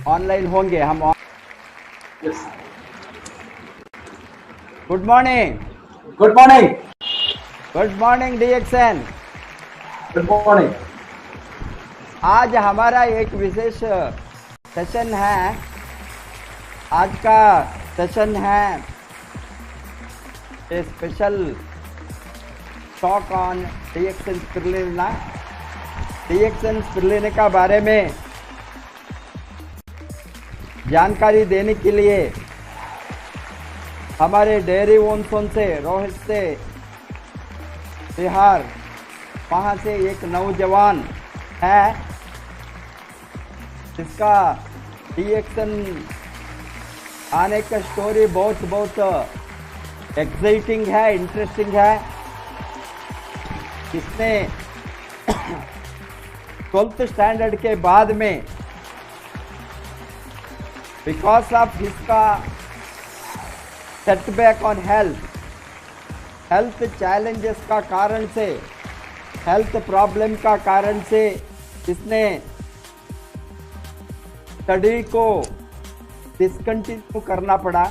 Online होंगे हम। Yes. Good morning. Good morning. Good morning DXN. Good morning. आज हमारा एक विशेष सेशन है। आज का सेशन है a special talk on DXN spirulina. DXN spirulina का बारे में जानकारी देने के लिए हमारे डेयरी ओनसोन से रोहित से बिहार, वहाँ से एक नौजवान है जिसका डीएक्सएन आने का स्टोरी बहुत एक्साइटिंग है, इंटरेस्टिंग है। इसने 12th स्टैंडर्ड के बाद में बिकॉज ऑफ इसका सेटबैक ऑन हेल्थ चैलेंजेस का कारण से, हेल्थ प्रॉब्लम का कारण से इसने स्टडी को डिसकंटिन्यू करना पड़ा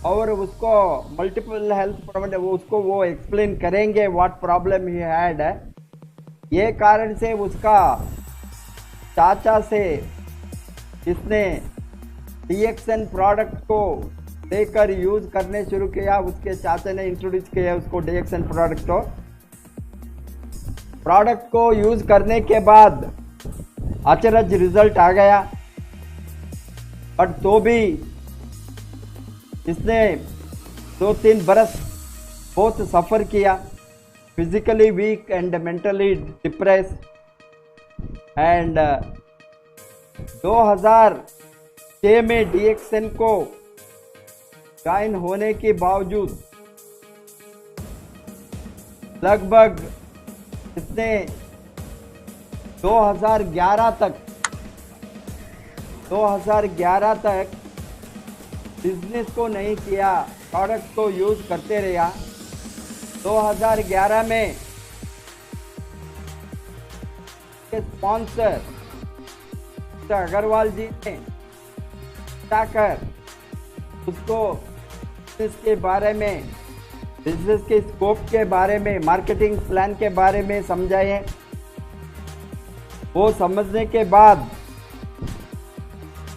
और उसको मल्टीपल हेल्थ प्रॉब्लम, उसको वो एक्सप्लेन करेंगे व्हाट प्रॉब्लम ही हैड। ये कारण से उसका चाचा से इसने डीएक्सएन प्रोडक्ट को लेकर यूज करने शुरू किया। उसके चाचा ने इंट्रोड्यूस किया उसको डीएक्सएन प्रोडक्ट को यूज करने के बाद अचरज रिजल्ट आ गया। बट तो भी इसने 2-3 बरस बहुत सफ़र किया, physically weak and mentally depressed. And 2006 में डीएक्सएन को ज्वाइन होने के बावजूद लगभग इसने 2011 तक बिजनेस को नहीं किया, प्रोडक्ट को यूज करते रहा। 2011 में स्पॉन्सर अग्रवाल जी ने जाकर उसको बिजनेस के बारे में, बिजनेस के स्कोप के बारे में, मार्केटिंग प्लान के बारे में समझाए। वो समझने के बाद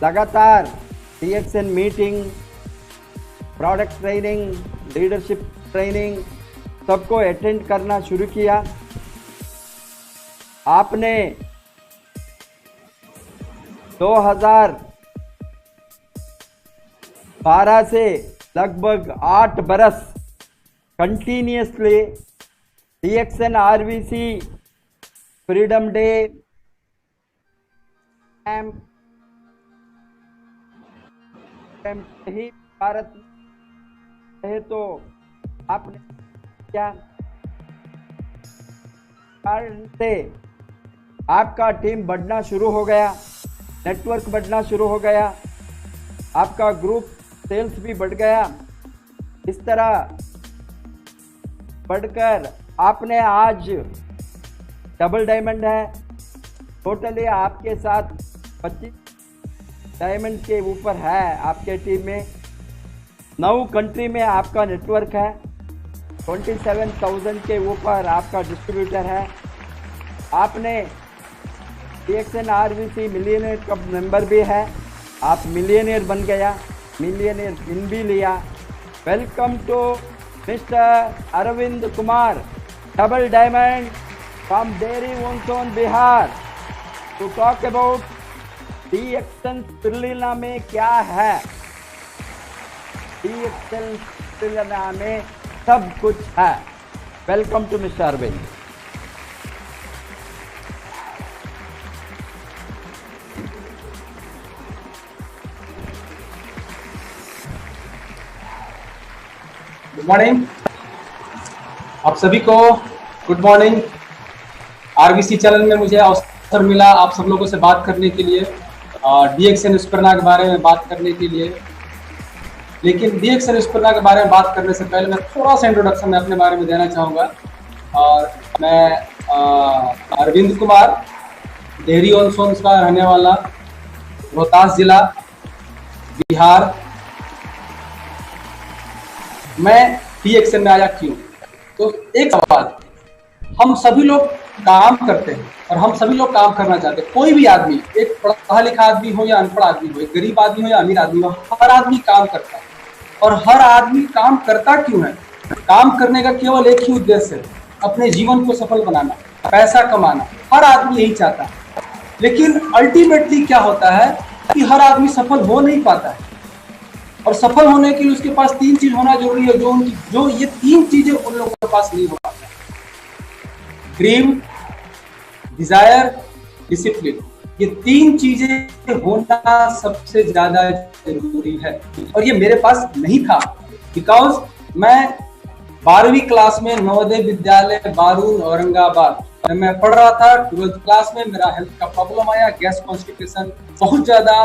लगातार DXN meeting, product training, leadership training सबको अटेंड करना शुरू किया। आपने 2012 से लगभग 8 बरस continuously DXN RVC freedom day ही भारत है, तो आपने क्या कारण से आपका टीम बढ़ना शुरू हो गया, नेटवर्क बढ़ना शुरू हो गया, आपका ग्रुप सेल्स भी बढ़ गया। इस तरह बढ़कर आपने आज डबल डायमंड है। टोटली आपके साथ 25 डायमंड के ऊपर है आपके टीम में। 9 कंट्री में आपका नेटवर्क है। 27,000 के ऊपर आपका डिस्ट्रीब्यूटर है। आपने डीएक्सएन आरवीसी मिलियनियर का मेंबर भी है। आप मिलियनियर बन गया, मिलियनियर पिन भी लिया। Welcome to mister Arvind Kumar, double diamond from dairy ओनसोन Bihar, to talk about DXN spirulina में क्या है। डीएक्सएन स्पिरुलिना में सब कुछ है। Welcome to mister Arvind. Good morning आप सभी को। Good morning. आरवीसी चैनल में मुझे अवसर मिला आप सब लोगों से बात करने के लिए, डीएक्सएन स्पिरुलिना के बारे में बात करने के लिए। लेकिन डीएक्सएन स्पिरुलिना के बारे में बात करने से पहले मैं थोड़ा सा इंट्रोडक्शन मैं अपने बारे में देना चाहूँगा। और मैं अरविंद कुमार डेयरी ओनसोन का रहने वाला रोहतास जिला, बिहार। मैं DXN में आया क्यों? तो एक सवाल, हम सभी लोग काम करते हैं और हम सभी लोग काम करना चाहते हैं। कोई भी आदमी, एक पढ़ा लिखा आदमी हो या अनपढ़ आदमी हो, एक गरीब आदमी हो या अमीर आदमी हो, हर आदमी काम करता है। और हर आदमी काम करता क्यों है? काम करने का केवल एक ही उद्देश्य है, अपने जीवन को सफल बनाना, पैसा कमाना। हर आदमी यही चाहता है। लेकिन अल्टीमेटली क्या होता है कि हर आदमी सफल हो नहीं पाता है। और सफल होने के लिए उसके पास 3 चीज होना जरूरी है, जो ये 3 चीजें उन लोगों के पास नहीं हो पाता। Dream, desire, discipline. ये 3 चीजें होना सबसे ज्यादा जरूरी है और ये मेरे पास नहीं था। बिकॉज मैं 12वीं क्लास में नवोदय विद्यालय बारून औरंगाबाद मैं पढ़ रहा था। 12th क्लास में मेरा हेल्थ का प्रॉब्लम आया, गैस कॉन्स्टिपेशन बहुत ज्यादा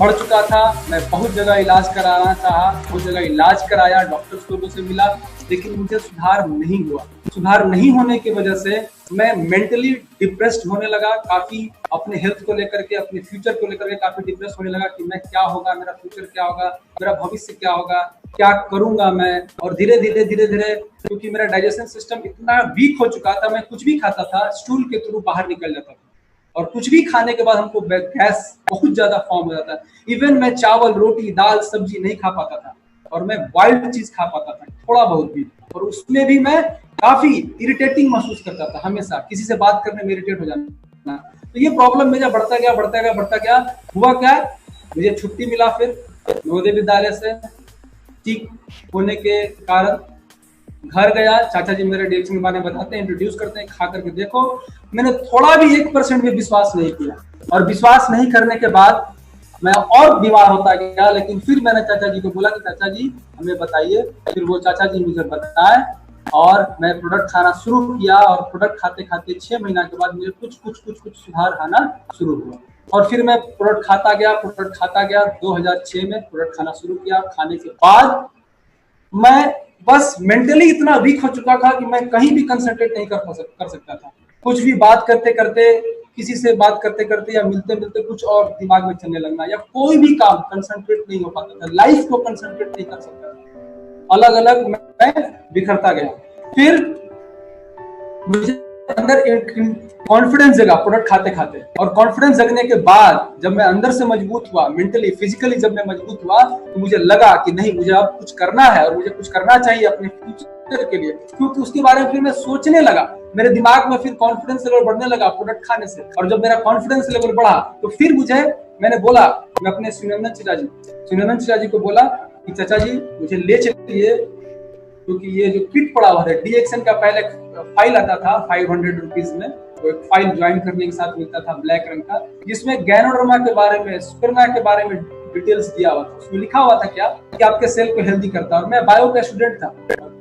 बढ़ चुका था। मैं बहुत जगह इलाज कराना चाहा, बहुत जगह इलाज कराया, डॉक्टर्स लोगों से मिला, लेकिन मुझे सुधार नहीं हुआ। सुधार नहीं होने की वजह से मैं मेंटली डिप्रेस्ड होने लगा। काफी अपने हेल्थ को लेकर के, अपने फ्यूचर को लेकर के काफी डिप्रेस होने लगा कि मैं क्या होगा, मेरा फ्यूचर क्या होगा, मेरा भविष्य क्या होगा, क्या करूंगा मैं। और धीरे धीरे क्योंकि मेरा डाइजेशन सिस्टम इतना वीक हो चुका था, मैं कुछ भी खाता था स्टूल के थ्रू बाहर निकल जाता था और कुछ भी खाने के बाद हमको गैस बहुत ज्यादा फॉर्म हो जाता है। इवन मैं चावल, रोटी, दाल, सब्जी नहीं खा पाता था और मैं वाइल्ड चीज खा पाता था थोड़ा बहुत भी, और उसमें भी मैं काफी इरिटेटिंग महसूस करता था। हमेशा किसी से बात करने में इरिटेट हो जाना। तो ये प्रॉब्लम मेरा बढ़ता गया। हुआ क्या, मुझे छुट्टी मिला फिर नवोदय विद्यालय से। ठीक होने के कारण घर गया, चाचा जी मेरे DXN के बारे में बताते हैं, इंट्रोड्यूस करते हैं, खा करके देखो। मैंने थोड़ा भी 1% भी विश्वास नहीं किया और विश्वास नहीं करने के बाद मैं और बीमार होता गया। लेकिन फिर मैंने चाचा जी को बोला कि चाचा जी हमें बताइए। फिर वो चाचा जी मुझे बताए और मैं प्रोडक्ट खाना शुरू किया और प्रोडक्ट खाते खाते 6 महीना के बाद मुझे कुछ सुधार आना शुरू हुआ। और फिर मैं प्रोडक्ट खाता गया। 2006 में प्रोडक्ट खाना शुरू किया। खाने के बाद मैं बस मेंटली इतना वीक हो चुका था कि मैं कहीं भी कंसंट्रेट नहीं कर सकता था। कुछ भी बात करते करते, किसी से बात करते करते या मिलते मिलते कुछ और दिमाग में चलने लगना, या कोई भी काम कंसंट्रेट नहीं हो पाता था, लाइफ को कंसंट्रेट नहीं कर सकता था। अलग अलग मैं बिखरता गया। फिर मुझे अंदर एक कॉन्फिडेंस जगा प्रोडक्ट खाते खाते, और कॉन्फिडेंस जगने के बाद जब मैं अंदर से मजबूत हुआ, मेंटली फिजिकली जब मैं मजबूत हुआ, तो मुझे लगा कि नहीं, मुझे अब कुछ करना है और मुझे कुछ करना चाहिए अपने फ्यूचर के लिए। क्योंकि उसके बारे में फिर मैं सोचने लगा, मेरे दिमाग में फिर कॉन्फिडेंस लेवल बढ़ने लगा प्रोडक्ट खाने से। और जब मेरा कॉन्फिडेंस लेवल बढ़ा तो फिर मैंने बोला, मैं अपने सुनंदन चिरा जी को बोला कि चाचा जी मुझे ले चलिए, क्योंकि ये जो किट पड़ा हुआ है DXN का पहले फाइल आता था 500 रुपीज में, वो एक फाइल ज्वाइन करने के साथ मिलता था ब्लैक रंग का, जिसमें गैनोडर्मा के बारे में, सुपरना के बारे में डिटेल्स दिया हुआ था। उसमें लिखा हुआ था क्या कि आपके सेल को हेल्दी करता है। और मैं बायो का स्टूडेंट था,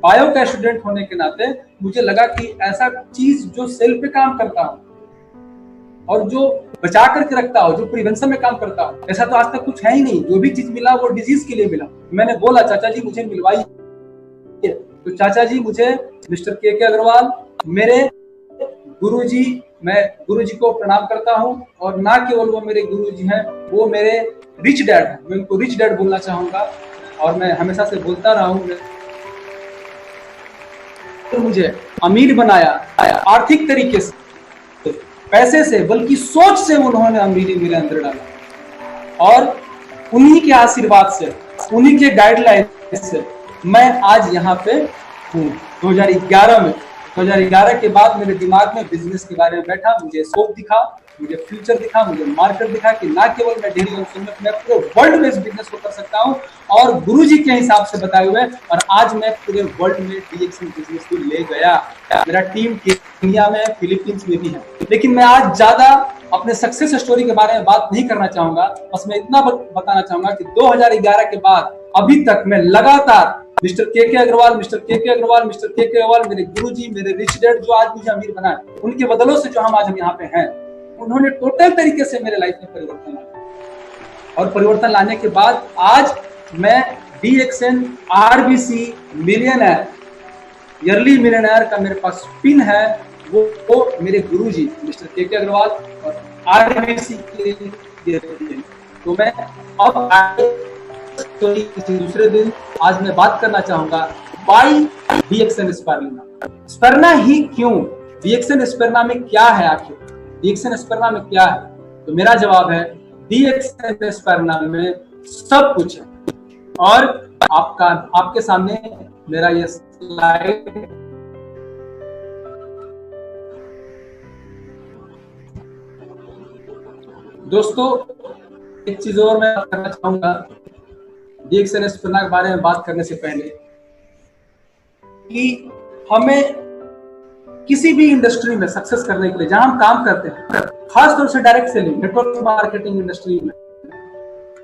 बायो का स्टूडेंट होने के नाते मुझे लगा कि ऐसा चीज जो सेल पे काम करता हो और जो बचा करके रखता हो, जो प्रिवेंशन में काम करता हो, ऐसा तो आज तक कुछ है ही नहीं। जो भी चीज मिला वो डिजीज के लिए मिला। मैंने बोला चाचा जी मुझे मिलवाइए। तो चाचा जी मुझे मिस्टर के अग्रवाल, मेरे गुरुजी, मैं गुरुजी को प्रणाम करता हूं, और ना केवल वो मेरे गुरुजी हैं, वो मेरे रिच डैड हैं। मैं उनको रिच डैड बोलना चाहूंगा और मैं हमेशा से बोलता रहा हूं। तो मुझे अमीर बनाया आर्थिक तरीके से, पैसे से, बल्कि सोच से उन्होंने अमीरी मेरे अंदर डाला। और उन्हीं के आशीर्वाद से, उन्हीं के गाइडलाइन से मैं आज यहाँ पे हूँ। 2011 के बाद मेरे दिमाग में बिजनेस के बारे में बैठा, मुझे स्कोप दिखा, मुझे फ्यूचर दिखा, मुझे मार्केट दिखा कि ना केवल मैं डेली में, मैं पूरे वर्ल्ड में इस बिजनेस को कर सकता हूँ और गुरुजी के हिसाब से बताए हुए। और आज मैं पूरे वर्ल्ड में DXN बिजनेस को ले गया। मेरा टीम केन्या में, फिलीपींस में भी है। लेकिन मैं आज ज्यादा अपने सक्सेस स्टोरी के बारे में बात नहीं करना चाहूंगा। बस मैं इतना बताना चाहूंगा कि 2011 के बाद अभी तक मैं लगातार मिस्टर के अग्रवाल मेरे गुरुजी, मेरे रिच डैड जो आज मुझे अमीर बनाए, उनके बदलों से जो हम आज यहाँ पे हैं, उन्होंने टोटल तरीके से मेरे लाइफ में परिवर्तन लाया। और परिवर्तन लाने के बाद आज मैं DXN RBC millionaire, yearly millionaire का मेरे पास पिन है। वो मेरे गुरुजी मिस्टर के अग्रवाल और RBC के तो मैं अब किसी दूसरे दिन आज मैं बात करना चाहूंगा वाई डीएक्सन स्पिरुलिना। स्पिरुलिना ही क्यों, डीएक्सन स्पिरुलिना में क्या है, आखिर डीएक्सन स्पिरुलिना में क्या है? तो मेरा जवाब है डीएक्सन स्पिरुलिना में सब कुछ है। और आपके सामने मेरा ये स्लाइड दोस्तों, एक चीज और मैं करना चाहूंगा डीएक्सन स्पिरुलिना के बारे में बात करने से पहले, कि हमें किसी भी इंडस्ट्री में सक्सेस करने के लिए जहां हम काम करते हैं, खासतौर से direct selling, network marketing industry में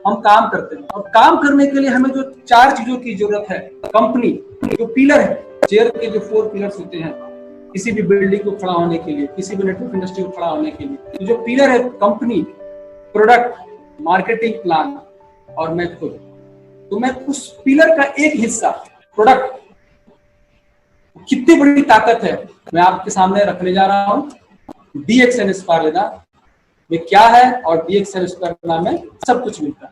हम काम करते हैं, और काम करने के लिए हमें जो 4 चीजों की जरूरत है, कंपनी जो पिलर है, चेयर के जो 4 पिलर्स होते हैं किसी भी बिल्डिंग को खड़ा होने के लिए, किसी भी नेटवर्क इंडस्ट्री को खड़ा होने के लिए, तो जो पिलर है कंपनी, प्रोडक्ट, मार्केटिंग प्लान और मैं खुद, तो मैं उस पिलर का एक हिस्सा प्रोडक्ट, कितनी बड़ी ताकत है मैं आपके सामने रखने जा रहा हूं। डीएक्सन स्पिरुलिना में क्या है और डीएक्सन स्पिरुलिना में सब कुछ मिलता है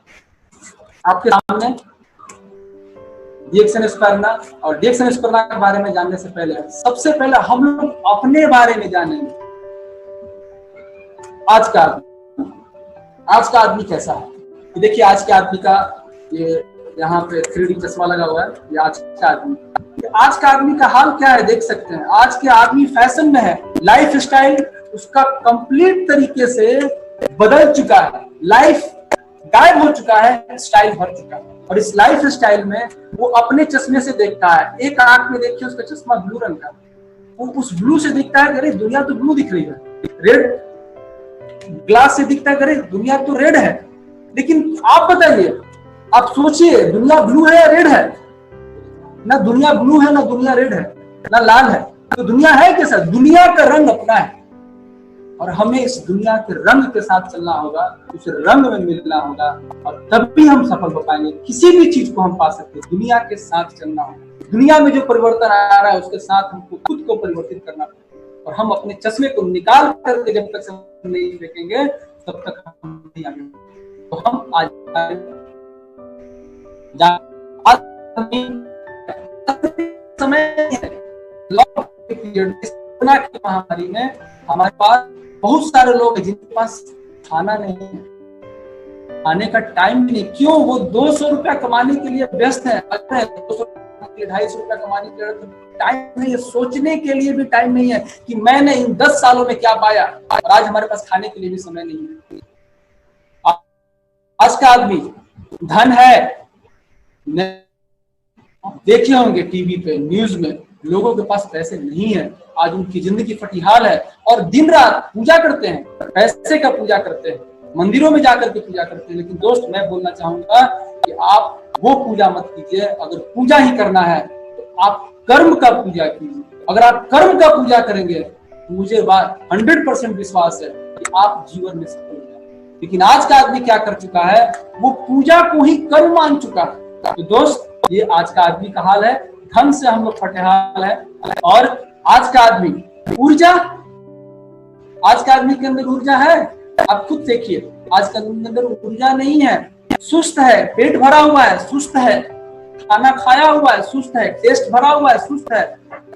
आपके सामने। डीएक्सन स्पिरुलिना और डीएक्सन स्पिरुलिना के बारे में जानने से पहले सबसे पहले हम लोग अपने बारे में जानेंगे। आज का आदमी कैसा है? देखिए आज के आदमी का ये यहाँ पे 3D चश्मा लगा हुआ है, ये आज का आदमी, आज का आदमी का हाल क्या है देख सकते हैं। आज के आदमी फैशन में है, लाइफ स्टाइल उसका कंप्लीट तरीके से बदल चुका है, लाइफ गायब हो चुका है, स्टाइल भर चुका है। और इस लाइफ स्टाइल में वो अपने चश्मे से देखता है, एक आंख में देखिए उसका चश्मा ब्लू रंग का, वो उस ब्लू से दिखता है, अरे दुनिया तो ब्लू दिख रही है, रेड ग्लास से दिखता है, अरे दुनिया तो रेड है। लेकिन आप बताइए, आप सोचिए, दुनिया ब्लू है या रेड है? ना दुनिया ब्लू है, ना दुनिया रेड है, ना लाल है, तो दुनिया है कैसा? दुनिया का रंग अपना है, और हमें इस दुनिया के रंग के साथ चलना होगा, उस रंग में मिलना होगा, और तब भी हम सफल हो पाएंगे। किसी भी चीज को हम पा सकते हैं, दुनिया के साथ चलना होगा। दुनिया में जो परिवर्तन आ रहा है उसके साथ हमको खुद को परिवर्तित करना होगा, और हम अपने चश्मे को निकाल करके जब तक नहीं देखेंगे तब तक हम नहीं आगे। तो हम आज समय कोरोना की महामारी में हमारे पास बहुत सारे लोग हैं जिनके पास खाना नहीं है, खाने का टाइम भी नहीं। क्यों? वो 200 रुपया कमाने के लिए व्यस्त है, 250 रुपया कमाने के लिए टाइम नहीं है, सोचने के लिए भी टाइम नहीं है कि मैंने इन 10 सालों में क्या पाया, और आज हमारे पास खाने के लिए भी समय नहीं है। आज का आदमी धन है, देखे होंगे टीवी पे, न्यूज में, लोगों के पास पैसे नहीं है, आज उनकी जिंदगी फटीहाल है, और दिन रात पूजा करते हैं, पैसे का पूजा करते हैं, मंदिरों में जाकर के पूजा करते हैं। लेकिन दोस्त मैं बोलना चाहूंगा कि आप वो पूजा मत कीजिए। अगर पूजा ही करना है तो आप कर्म का पूजा कीजिए। अगर आप कर्म का पूजा करेंगे तो मुझे 100% विश्वास है कि आप जीवन में सफल हो जाएंगे। लेकिन आज का आदमी क्या कर चुका है, वो पूजा को ही कर्म मान चुका है। तो दोस्त ये आज का आदमी का हाल है, धन से हम लोग फटेहाल है। और आज का आदमी ऊर्जा, आज का आदमी के अंदर ऊर्जा है? आप खुद देखिए, आज के अंदर ऊर्जा नहीं है, सुस्त है, पेट भरा हुआ है, सुस्त है, खाना खाया हुआ है, सुस्त है, टेस्ट भरा हुआ है, सुस्त है।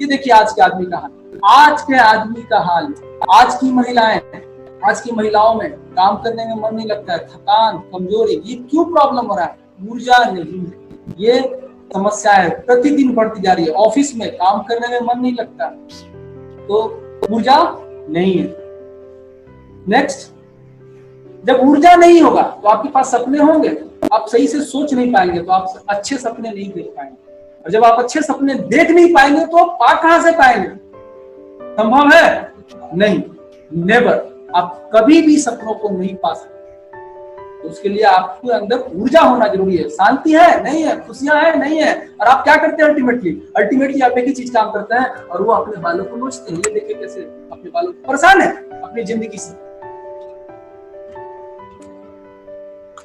ये देखिए आज के आदमी का हाल, आज के आदमी का हाल। आज की महिलाएं, आज की महिलाओं में काम करने में मन नहीं लगता है, थकान, कमजोरी, ये क्यों प्रॉब्लम हो रहा है? ऊर्जा नहीं है, ये समस्या है, प्रतिदिन बढ़ती जा रही है। ऑफिस में काम करने में मन नहीं लगता तो ऊर्जा नहीं है। नेक्स्ट, जब ऊर्जा नहीं होगा तो आपके पास सपने होंगे, आप सही से सोच नहीं पाएंगे, तो आप अच्छे सपने नहीं देख पाएंगे, और जब आप अच्छे सपने देख नहीं पाएंगे तो आप पा कहां से पाएंगे? संभव है? नहीं, नेवर। आप कभी भी सपनों को नहीं पा सकते। तो उसके लिए आपके अंदर ऊर्जा होना जरूरी है। शांति है? नहीं है। खुशियां है? नहीं है। और आप क्या करते हैं? अल्टीमेटली आप एक ही चीज काम करते हैं, और वो अपने बालों को नोचते हैं। ये देखिए कैसे अपने बालों को परेशान है अपनी जिंदगी से।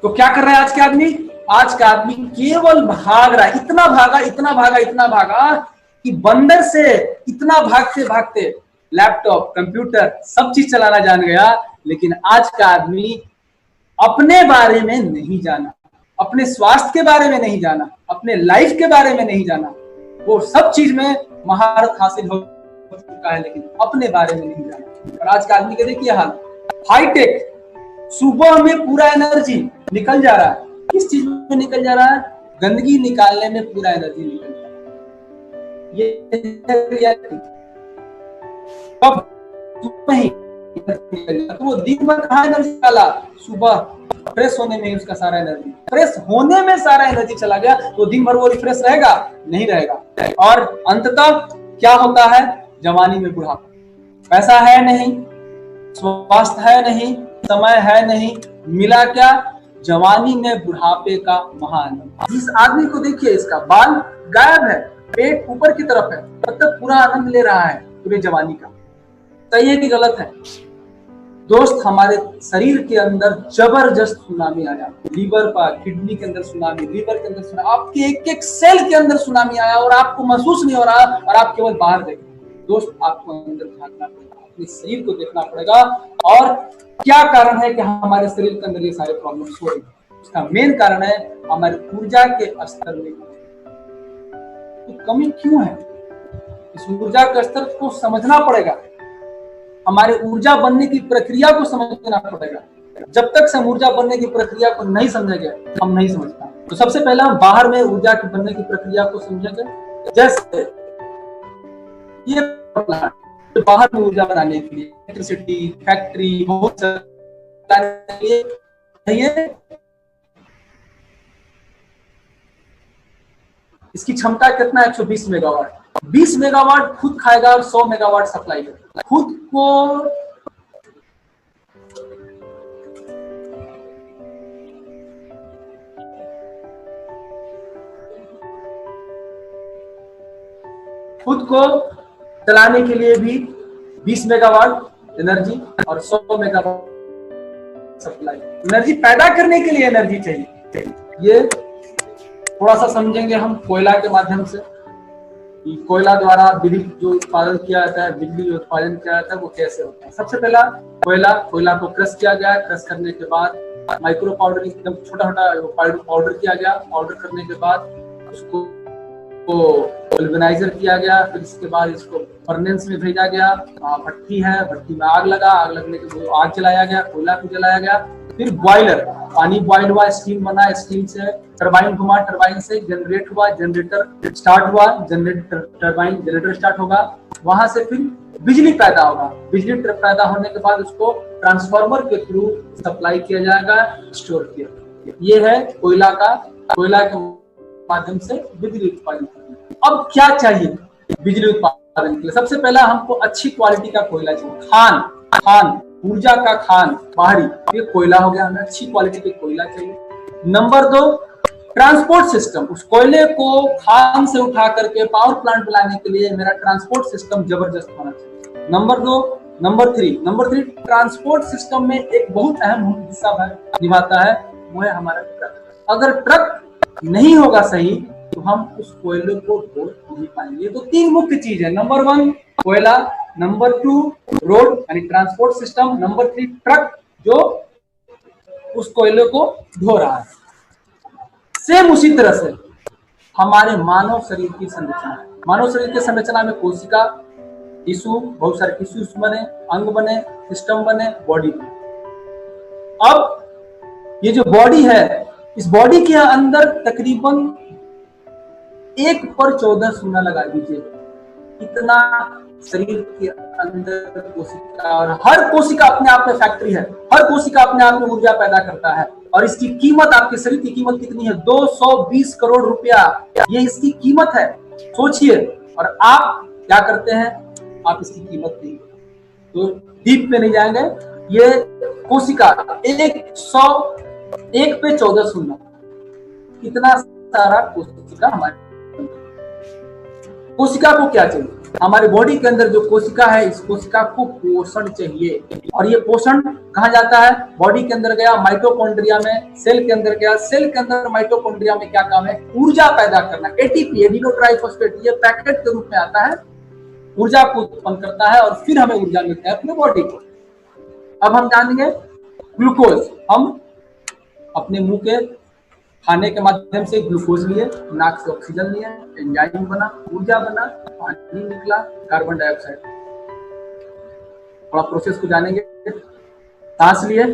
तो क्या कर रहा है आज का आदमी? आज का आदमी केवल भाग रहा है, इतना भागा, इतना भागा, इतना भागा कि बंदर से इतना भागते भागते लैपटॉप, कंप्यूटर, सब चीज चलाना जान गया। लेकिन आज का आदमी अपने बारे में नहीं जाना, अपने स्वास्थ्य के बारे में नहीं जाना, अपने लाइफ के बारे में नहीं जाना। वो सब चीज में महारत हासिल हो चुका है, लेकिन अपने बारे में नहीं जाना। और आज का आदमी के देखिए हाल, हाईटेक, सुबह में पूरा एनर्जी निकल जा रहा है। किस चीज में निकल जा रहा है? गंदगी निकालने में पूरा एनर्जी निकल जा रहा है। ये रियलिटी। कब? सुबह ही तो वो दिन भर कहाँ एनर्जी निकाला? सुबह फ्रेश होने में उसका सारा एनर्जी, फ्रेश होने में सारा एनर्जी चला गया, तो दिन भर वो रिफ्रेश रहेगा? नहीं रहेगा। और अंततः क्या होता है? जवानी में बुढ़ापा। पैसा है नहीं, स्वास्थ्य है नहीं, समय है नहीं, मिला क्या? जवानी में बुढ़ापे का महाआनंद। जिस आदमी को देखिए, इसका बाल गायब है, पेट ऊपर की तरफ है, तब तक पूरा आनंद ले रहा है पूरे जवानी का। सही है कि गलत है? दोस्त, हमारे शरीर के अंदर जबरदस्त सुनामी आया। लीवर पर, किडनी के अंदर सुनामी, लीवर के अंदर सुनामी, आपके एक एक सेल के अंदर सुनामी आया और आपको महसूस नहीं हो रहा, और आप केवल बाहर देख रहे हैं। दोस्त, आपको अंदर झांकना पड़ेगा, अपने शरीर को देखना पड़ेगा, और क्या कारण है कि हमारे शरीर के अंदर ये सारे प्रॉब्लम्स हो रही है। उसका मेन कारण है हमारी ऊर्जा के स्तर में तो कमी क्यों है। इस ऊर्जा के स्तर को समझना पड़ेगा, हमारे ऊर्जा बनने की प्रक्रिया को समझना पड़ेगा। जब तक हम ऊर्जा बनने की प्रक्रिया को नहीं समझेंगे, हम नहीं समझ पाएंगे। तो सबसे पहले हम बाहर में ऊर्जा की बनने की प्रक्रिया को समझेंगे। जैसे ये बाहर में ऊर्जा बनाने के लिए इलेक्ट्रिसिटी, फैक्ट्री, बहुत चाहिए। इसकी क्षमता कितना? 120 मेगावाट। 20 मेगावाट खुद खाएगा और 100 मेगावाट सप्लाई करेगा। खुद को चलाने के लिए भी 20 मेगावाट एनर्जी और 100 मेगावाट सप्लाई। एनर्जी पैदा करने के लिए एनर्जी चाहिए। ये थोड़ा सा समझेंगे हम कोयला के माध्यम से। कोयला द्वारा विद्युत जो उत्पादन किया जाता है, बिजली जो उत्पादन किया जाता है, वो कैसे होता है। सबसे पहला कोयला को क्रश किया गया। क्रश करने के बाद माइक्रो पाउडर, एकदम छोटा छोटा पाउडर किया गया। पाउडर करने के बाद उसको वल्कनाइजर किया गया। फिर इसके बाद इसको फर्नेस में भेजा गया। भट्टी है, भट्टी में आग लगा। आग लगने के बाद आग जलाया गया, कोयला को जलाया गया। फिर बॉयलर, पानी बॉयल हुआ, स्टीम बना, स्टीम से टरबाइन घुमा, टरबाइन से जनरेट हुआ, जनरेटर स्टार्ट हुआ, जनरेटर स्टार्ट होगा। वहां से फिर बिजली पैदा होगा। बिजली पैदा होने के बाद उसको ट्रांसफार्मर के थ्रू सप्लाई किया जाएगा, स्टोर किया। ये है कोयला के माध्यम से बिजली उत्पादन। अब क्या चाहिए बिजली उत्पादन के लिए? सबसे पहला हमको अच्छी क्वालिटी का कोयला चाहिए। खान, ऊर्जा का खान, बाहरी, ये कोयला हो गया। हमें अच्छी क्वालिटी का कोयला चाहिए। Number 2, transport system. उस कोयले को खान से उठा करके पावर प्लांट में लाने के लिए मेरा ट्रांसपोर्ट सिस्टम जबरदस्त होना चाहिए। नंबर 3 ट्रांसपोर्ट सिस्टम में एक बहुत अहम हिस्सा निभाता है, वो है हमारा ट्रक। अगर ट्रक नहीं होगा सही तो हम उस कोयले को ढो नहीं पाएंगे। तो 3 मुख्य चीज है। नंबर 1 कोयला, नंबर 2 रोड यानी ट्रांसपोर्ट सिस्टम, नंबर 3 ट्रक जो उस कोयले को ढो रहा है। सेम उसी तरह से हमारे मानव शरीर की संरचना है। मानव शरीर की संरचना में कोशिका, टिश्यू, बहुत सारे टिश्यूज बने, अंग बने, सिस्टम बने, बॉडी बने। अब ये जो बॉडी है, इस बॉडी के अंदर तकरीबन 1/14 शून्य लगा दीजिए, इतना शरीर के अंदर कोशिका, और हर कोशिका अपने आप में फैक्ट्री है। हर कोशिका अपने आप में ऊर्जा पैदा करता है। और इसकी कीमत, आपके शरीर की कीमत कितनी है? 220 करोड़ रुपया, ये इसकी कीमत है। सोचिए। और आप क्या करते हैं? आप इसकी कीमत नहीं, तो डीप में नहीं जाएंगे। ये कोशिका 1/14 शून्य, कितना सारा कोशिका हमारे। कोशिका को क्या चाहिए? हमारे बॉडी के अंदर जो कोशिका है, इस कोशिका को पोषण चाहिए। और ये पोषण कहाँ जाता है? बॉडी के अंदर गया, माइटोकॉन्ड्रिया में, सेल के अंदर गया। सेल के अंदर माइटोकॉन्ड्रिया में क्या काम है? ऊर्जा पैदा करना। एटीपी, एडिनो ट्राइफॉस्फेट, ये पैकेट के रूप में आता है, ऊर्जा को उत्पन्न करता है, और फिर हमें ऊर्जा मिलता है अपने बॉडी को। अब हम जानेंगे ग्लूकोज। हम अपने मुंह के खाने के माध्यम से ग्लूकोज लिए, नाक से ऑक्सीजन लिए, एंजाइम बना, ऊर्जा बना, पानी निकला, कार्बन डाइऑक्साइड। थोड़ा प्रोसेस को जानेंगे। सांस लिए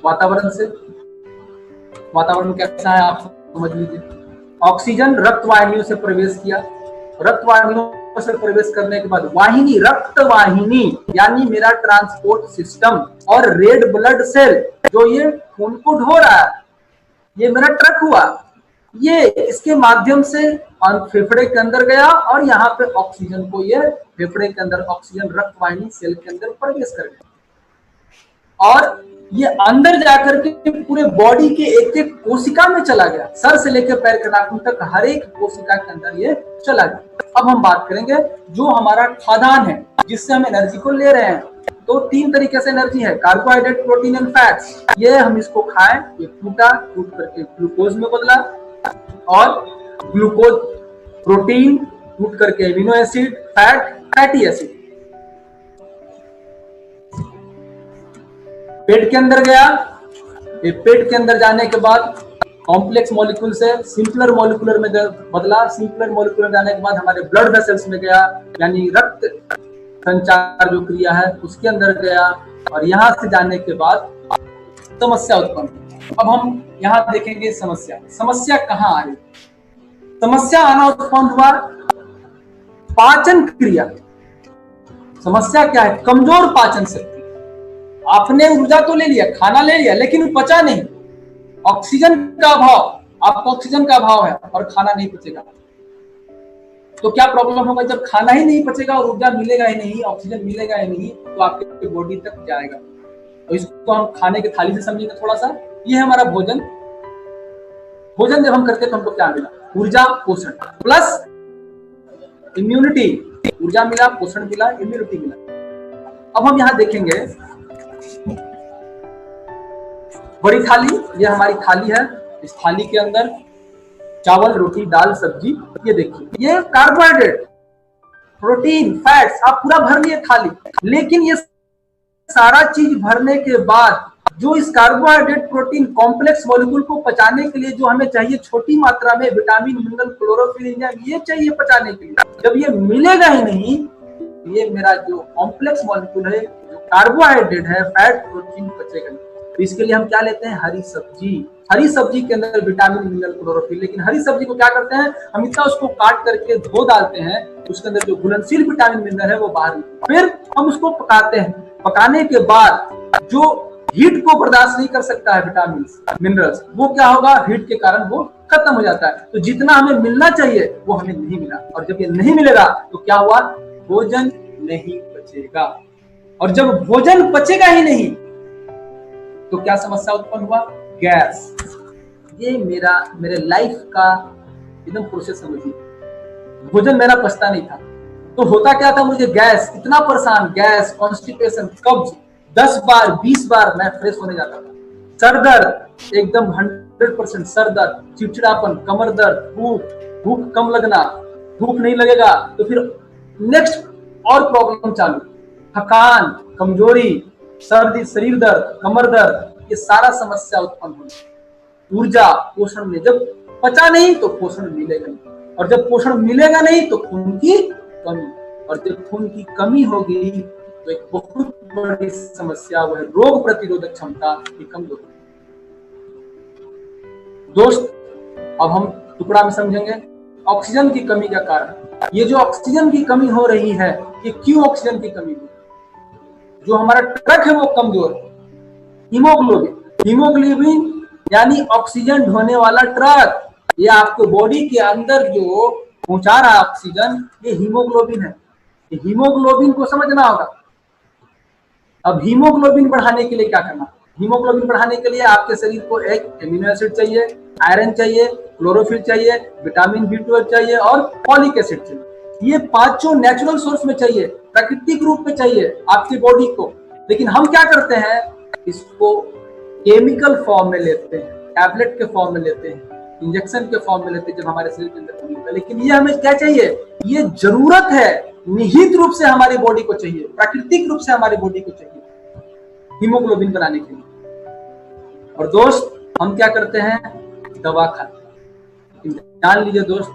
वातावरण से, वातावरण कैसा है आप समझ लीजिए। ऑक्सीजन रक्त वाहिनियों से प्रवेश किया, रक्त वाहिनियों से प्रवेश करने के बाद वाहिनी, रक्त वाहिनी यानी मेरा ट्रांसपोर्ट सिस्टम, और रेड ब्लड सेल जो ये खून को ढो रहा है, ये मेरा ट्रक हुआ, ये इसके माध्यम से फेफड़े के अंदर गया और यहाँ पे ऑक्सीजन को ये फेफड़े के अंदर ऑक्सीजन रक्त वाहिनी सेल के अंदर प्रवेश कर गया और ये अंदर जाकर के पूरे बॉडी के एक एक कोशिका में चला गया। सर से लेकर पैर के नाखून तक हर एक कोशिका के अंदर ये चला गया। अब हम बात करेंगे जो हमारा खाद्यान्न है जिससे हम एनर्जी को ले रहे हैं, तो 3 तरीके से एनर्जी है, कार्बोहाइड्रेट, प्रोटीन एंड फैट्स। ये हम इसको खाएं, ये टूट करके ग्लूकोज में बदला, और ग्लूकोज प्रोटीन टूट करके एमिनो एसिड, फैटी एसिड पेट के अंदर गया। ये पेट के अंदर जाने के बाद कॉम्प्लेक्स मॉलिक्यूल से सिंपलर मॉलिक्यूलर में बदला, सिंपलर मॉलिक्यूलर जाने के बाद हमारे ब्लड वेसल्स में गया, यानी रक्त संचार जो क्रिया है उसके अंदर गया, और यहां से जाने के बाद समस्या उत्पन्न। अब हम यहां देखेंगे समस्या कहां आई। समस्या आना उत्पन्न हुआ पाचन क्रिया। समस्या क्या है? कमजोर पाचन शक्ति। आपने ऊर्जा तो ले लिया, खाना ले लिया, लेकिन पचा नहीं। ऑक्सीजन का अभाव, आपको ऑक्सीजन का अभाव है और खाना नहीं पचेगा, तो क्या प्रॉब्लम होगा? जब खाना ही नहीं पचेगा और ऊर्जा मिलेगा ही नहीं, ऑक्सीजन मिलेगा ही नहीं, तो आपके बॉडी तक जाएगा। तो इसको हम खाने के थाली से समझेंगे थोड़ा सा। ये है हमारा भोजन। भोजन जब हम करते हैं तो हमको क्या मिला? ऊर्जा, पोषण प्लस इम्यूनिटी। ऊर्जा मिला, पोषण मिला, इम्यूनिटी मिला। अब हम यहां देखेंगे बड़ी थाली, ये हमारी थाली है। इस थाली के अंदर चावल, रोटी, दाल, सब्जी, ये देखिए, ये कार्बोहाइड्रेट, प्रोटीन, फैट्स, आप पूरा भर लिए थाली। लेकिन ये सारा चीज भरने के बाद जो इस कार्बोहाइड्रेट, प्रोटीन, कॉम्प्लेक्स मॉलिक्यूल को पचाने के लिए जो हमें चाहिए छोटी मात्रा में विटामिन, मिनरल, क्लोरोफिल, एंजाइम, ये चाहिए पचाने के लिए, जब ये मिलेगा ही नहीं, ये मेरा जो कॉम्प्लेक्स मॉलिक्यूल है, जो कार्बोहाइड्रेट है, फैट, प्रोटीन पचेगा नहीं। तो इसके लिए हम क्या लेते हैं? हरी सब्जी। हरी सब्जी के अंदर विटामिन, मिनरल, क्लोरोफिल। लेकिन हरी सब्जी को क्या करते हैं हम? इतना उसको काट करके धो डालते हैं, उसके अंदर जो घुलनशील विटामिन, मिनरल है वो बाहर निकलता है। फिर हम उसको पकाते हैं। पकाने के बाद जो हीट को बर्दाश्त नहीं कर सकता है विटामिन, मिनरल्स, वो क्या होगा? हीट के कारण वो खत्म हो जाता है। तो जितना हमें मिलना चाहिए वो हमें नहीं मिला, और जब ये नहीं मिलेगा तो क्या हुआ? भोजन नहीं पचेगा। और जब भोजन पचेगा ही नहीं तो क्या समस्या उत्पन्न हुआ? गैस। ये मेरे लाइफ का एकदम प्रोसेस समझिए। भोजन मेरा पचता नहीं था तो होता क्या था? मुझे गैस, इतना परेशान, गैस, कॉन्स्टिपेशन, कब्ज, 10 बार 20 बार मैं फ्रेश होने जाता था। सर दर्द, एकदम 100% सर दर्द, चिड़चिड़ापन, कमर दर्द, भूख कम लगना, भूख नहीं लगेगा तो फिर नेक्स्ट और प्रॉब्लम चालू, थकान, कमजोरी, सर्दी, शरीर दर्द, कमर दर्द, ये सारा समस्या उत्पन्न होगी। ऊर्जा, पोषण में जब पचा नहीं तो पोषण मिलेगा नहीं, और जब पोषण मिलेगा नहीं तो खून की कमी, और जब खून की कमी होगी तो एक बहुत बड़ी समस्या वह रोग प्रतिरोधक क्षमता की कमजोर होगी। दोस्त, अब हम टुकड़ा में समझेंगे ऑक्सीजन की कमी का कारण। ये जो ऑक्सीजन की कमी हो रही है, ये क्यों ऑक्सीजन की कमी हो? जो हमारा ट्रक है वो कमजोर है। हीमोग्लोबिन यानी ऑक्सीजन ढोने वाला ट्रक, ये आपको बॉडी के अंदर जो पहुंचा रहा है ऑक्सीजन, ये हीमोग्लोबिन है। ये हीमोग्लोबिन को समझना होगा। अब हीमोग्लोबिन बढ़ाने के लिए क्या करना? हीमोग्लोबिन बढ़ाने के लिए आपके शरीर को एक एमिनो एसिड चाहिए, आयरन चाहिए, क्लोरोफिल चाहिए, विटामिन B12 चाहिए और फॉलिक एसिड चाहिए। ये पांचों नेचुरल सोर्स में चाहिए, प्राकृतिक रूप में चाहिए आपकी बॉडी को। लेकिन हम क्या करते हैं? इसको केमिकल फॉर्म में लेते हैं, टैबलेट के फॉर्म में लेते हैं, इंजेक्शन के फॉर्म में लेते हैं जब हमारे शरीर के अंदर नहीं होता। लेकिन ये हमें क्या चाहिए? ये जरूरत है, निहित रूप से हमारी बॉडी को चाहिए, प्राकृतिक रूप से हमारी बॉडी को चाहिए हीमोग्लोबिन बनाने के लिए। और दोस्त हम क्या करते हैं, दवा खाते हैं। जान लीजिए दोस्त,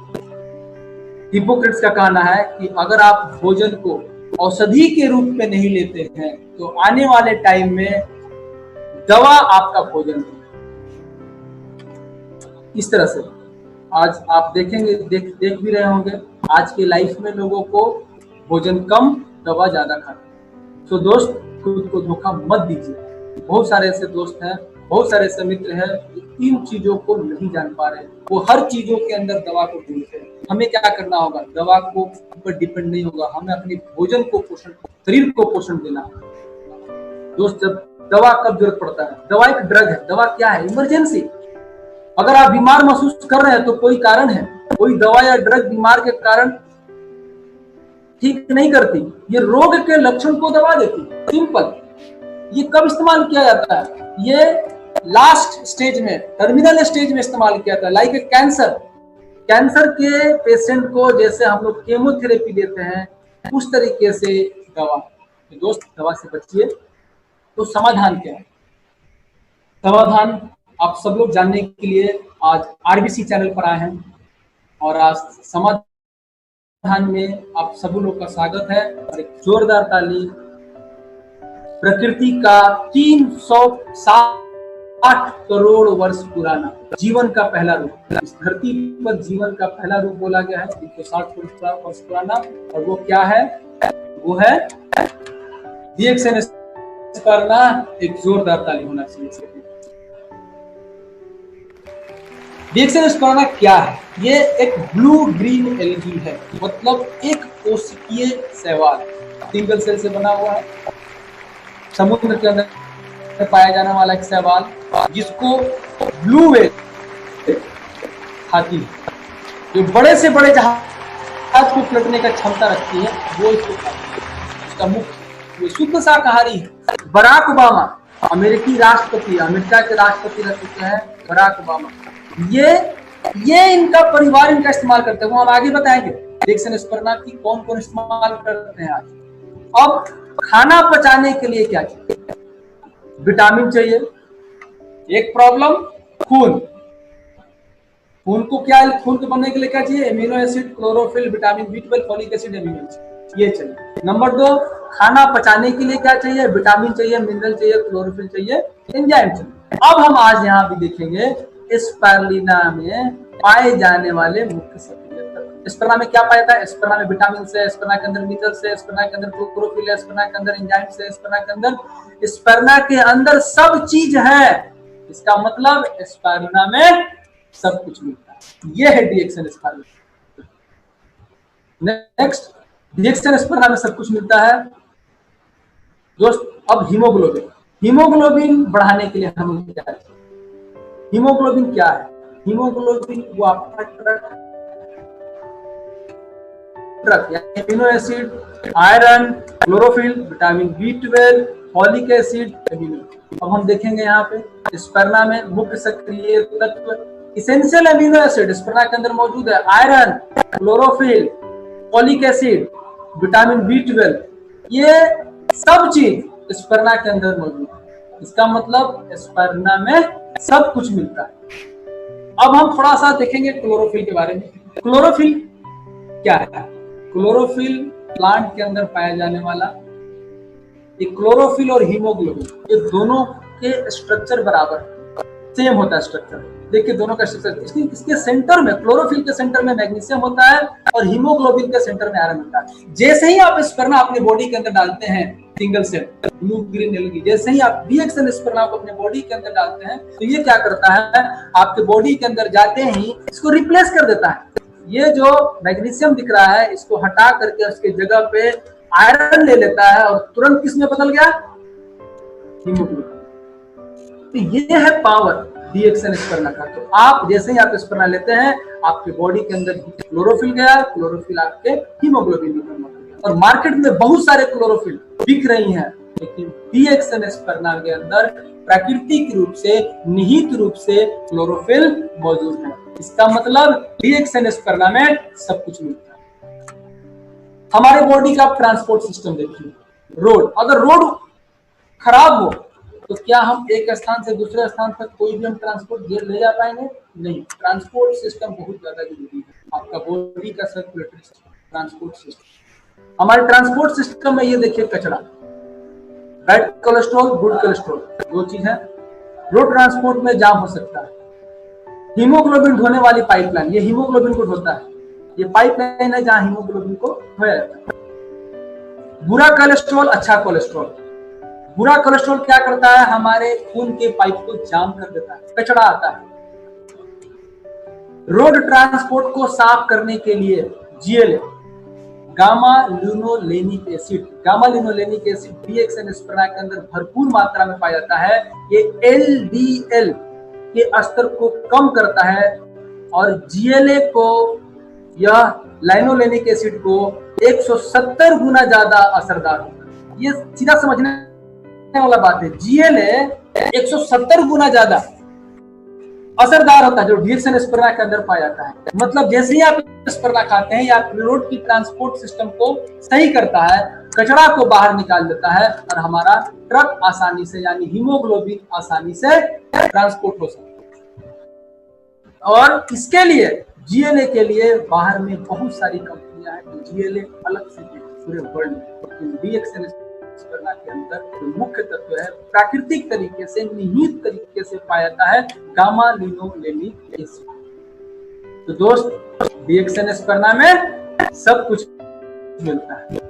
हिपोक्रेट्स का कहना है कि अगर आप भोजन को औषधि के रूप में नहीं लेते हैं तो आने वाले टाइम में दवा आपका भोजन है। इस तरह से आज आप देखेंगे, देख भी रहे होंगे, आज के लाइफ में लोगों को भोजन कम, दवा ज्यादा खाते। तो दोस्त खुद को धोखा मत दीजिए। बहुत सारे ऐसे दोस्त हैं, बहुत सारे ऐसे मित्र हैं जो इन चीजों को नहीं जान पा रहे, वो हर चीजों के अंदर दवा को ढूंढते हैं। हमें क्या करना होगा, दवा को ऊपर डिपेंड नहीं होगा, हमें अपने भोजन को पोषण, शरीर को पोषण देना होगा। दोस्त जब दवा कब जरूरत पड़ता है, दवा एक ड्रग है। दवा क्या है, इमरजेंसी। अगर आप बीमार महसूस कर रहे हैं तो कोई कारण है, कोई दवा या ड्रग बीमार के कारण ठीक नहीं करती, ये रोग के लक्षण को दबा देती, सिंपल। ये कब इस्तेमाल किया जाता है, ये लास्ट स्टेज में, टर्मिनल स्टेज में इस्तेमाल किया जाता है। लाइक कैंसर, कैंसर के पेशेंट को जैसे हम लोग केमोथेरेपी देते हैं, उस तरीके से दवा। तो दोस्त दवा से बचिए। तो समाधान क्या है, समाधान आप सब लोग जानने के लिए आज आरबीसी चैनल पर आए हैं, और आज समाधान में आप सभी लोग का स्वागत है। और एक जोरदार ताली। प्रकृति का 360 करोड़ वर्ष पुराना जीवन का पहला रूप, इस धरती पर जीवन का पहला रूप बोला गया है 360 वर्ष पुराना। और वो क्या है, वो है डीएक्सन स्पर्ना। एक जोरदार ताली होना चाहिए। डीएक्सन स्पर्ना क्या है, ये एक ब्लू ग्रीन एल्गी है, मतलब एक कोशिकीय शैवाल, सिंगल सेल से बना हुआ है, समुद्र के अंदर पाया जाने वाला एक शैवाल, जिसको ब्लू व्हेल खाती है, जो बड़े से बड़े जहाज को पलटने का क्षमता रखती है, वो इसको खाती है। इसका मुख्य शुद्ध शाकाहारी है। बराक ओबामा अमेरिकी राष्ट्रपति, अमेरिका के राष्ट्रपति रह चुके हैं बराक ओबामा, ये इनका परिवार इनका इस्तेमाल करते हैं। वो हम आगे बताएंगे डीएक्सन स्पर्ना की कौन कौन इस्तेमाल करते हैं आज। अब खाना पचाने के लिए क्या चाहिए, विटामिन चाहिए। एक प्रॉब्लम, खून को क्या, खून को बनने के लिए क्या चाहिए, amino acid, chlorophyll, vitamin B12, folic acid, amino acid, ये चाहिए। नंबर 2, खाना पचाने के लिए क्या चाहिए, विटामिन चाहिए, मिनरल चाहिए, क्लोरोफिल चाहिए, एंजाइम चाहिए। अब हम आज यहाँ भी देखेंगे स्पारुलिना में पाए जाने वाले मुख्य सक्रिय तत्व। स्पर्ना में क्या पाया जाता है, स्पर्ना में विटामिन से, स्पर्ना के अंदर मिनरल से, स्पर्ना के अंदर क्लोरोफिल है, स्पर्ना के अंदर एंजाइम से, स्पर्ना के अंदर सब चीज है। इसका मतलब स्पारुलिना में सब कुछ मिलता है। ये है डीएक्सन स्पारुलिना। नेक्स्ट, डीएक्सन स्पर्ना में सब कुछ मिलता है दोस्त। अब हीमोग्लोबिन बढ़ाने के लिए हम क्या चाहिए, हीमोग्लोबिन क्या है, हीमोग्लोबिन वो आपका truck amino acid, iron, chlorophyll, vitamin B12, folic acid, amino. अब हम देखेंगे यहाँ पे स्पर्ना में मुख्य सक्रिय तत्व, इसेंशियल एमिनो एसिड स्पर्ना के अंदर मौजूद है, iron, chlorophyll, folic acid, vitamin B12, ये सब चीज स्पर्ना के अंदर मौजूद है। इसका मतलब स्पर्ना में सब कुछ मिलता है। अब हम थोड़ा सा देखेंगे क्लोरोफिल के बारे में। क्लोरोफिल क्या है, क्लोरोफिल प्लांट के अंदर पाया जाने वाला, ये क्लोरोफिल और हीमोग्लोबिन ये दोनों के स्ट्रक्चर बराबर सेम होता है। स्ट्रक्चर देखिए दोनों का स्ट्रक्चर, इसके सेंटर में, क्लोरोफिल के सेंटर में मैग्नीशियम होता है और हीमोग्लोबिन के सेंटर में आयरन होता है। जैसे ही आप स्पर्ना अपने बॉडी के अंदर डालते हैं, single cell blue green algae, जैसे ही आप डीएक्सन स्पर्ना को अपने बॉडी के अंदर डालते हैं तो ये क्या करता है, आपके बॉडी के अंदर जाते ही इसको रिप्लेस कर देता है। ये जो मैग्नीशियम दिख रहा है इसको हटा करके उसके जगह पे आयरन ले लेता है और तुरंत किसमें बदल गया, हीमोग्लोबिन। तो ये है पावर डीएक्सन स्पर्ना का। तो आप जैसे ही आप स्पर्ना लेते हैं आपके बॉडी के अंदर क्लोरोफिल गया, क्लोरोफिल आपके हीमोग्लोबिन में कन्वर्ट हो गया। और मार्केट में बहुत सारे क्लोरोफिल बिक रही हैं, लेकिन डीएक्सन स्पर्ना के अंदर प्राकृतिक रूप से, निहित रूप से क्लोरोफिल मौजूद है। इसका मतलब डीएक्सन स्पर्ना में सब कुछ मिलता है। हमारे बॉडी का ट्रांसपोर्ट सिस्टम देखिए, रोड, अगर रोड खराब हो तो क्या हम एक स्थान से दूसरे स्थान तक कोई भी हम ट्रांसपोर्ट ले जा पाएंगे? नहीं। ट्रांसपोर्ट सिस्टम बहुत ज्यादा जरूरी है, आपका बॉडी का सर्कुलेटरी सिस्टम, ट्रांसपोर्ट सिस्टम। हमारे ट्रांसपोर्ट सिस्टम में ये देखिए कचरा, बैड कोलेस्ट्रॉल, गुड कोलेस्ट्रॉल, दो चीज है। रोड ट्रांसपोर्ट में जाम हो सकता है। हीमोग्लोबिन ढोने वाली पाइपलाइन, ये हीमोग्लोबिन को ढोता है, ये पाइपलाइन है जहां हीमोग्लोबिन को ढोया जाता है। बुरा कोलेस्ट्रॉल, अच्छा कोलेस्ट्रॉल। बुरा कोलेस्ट्रॉल क्या करता है? हमारे खून के पाइप को जाम कर देता है, कचरा आता है। रोड ट्रांसपोर्ट को साफ करने के लिए GLA, gamma linolenic acid, gamma linolenic acid DXN स्पर्ना के अंदर भरपूर मात्रा में पाया जाता है। ये LDL के स्तर को कम करता है और GLA को, यह लाइनोलेनिक एसिड को 170 गुना ज्यादा असरदार होता है। ये सीधा समझने वाला बात है। GLA 170 गुना ज्यादा असरदार होता है जो DXN स्पर्ना के अंदर पाया जाता है। मतलब जैसे ही आप स्पर्ना खाते हैं, या रोड की ट्रांसपोर्ट सिस्टम को सही करता है, कचरा को बाहर निकाल देता है और हमारा ट्रक आसानी से, यानी हीमोग्लोबिन आसानी से ट्रांसपोर्ट हो सकता है। और इसके लिए GLA के लिए बाहर में बहुत सारी कंपनियां हैं जो GLA अलग से पूरे वर्ल्ड में, DXN स्पर्ना के अंदर जो मुख्य तत्व है प्राकृतिक तरीके से, निहित तरीके से पाया जाता है गामा लिनोलेनिक एसिड। तो दोस्त, DXN स्पर्ना में सब कुछ मिलता है।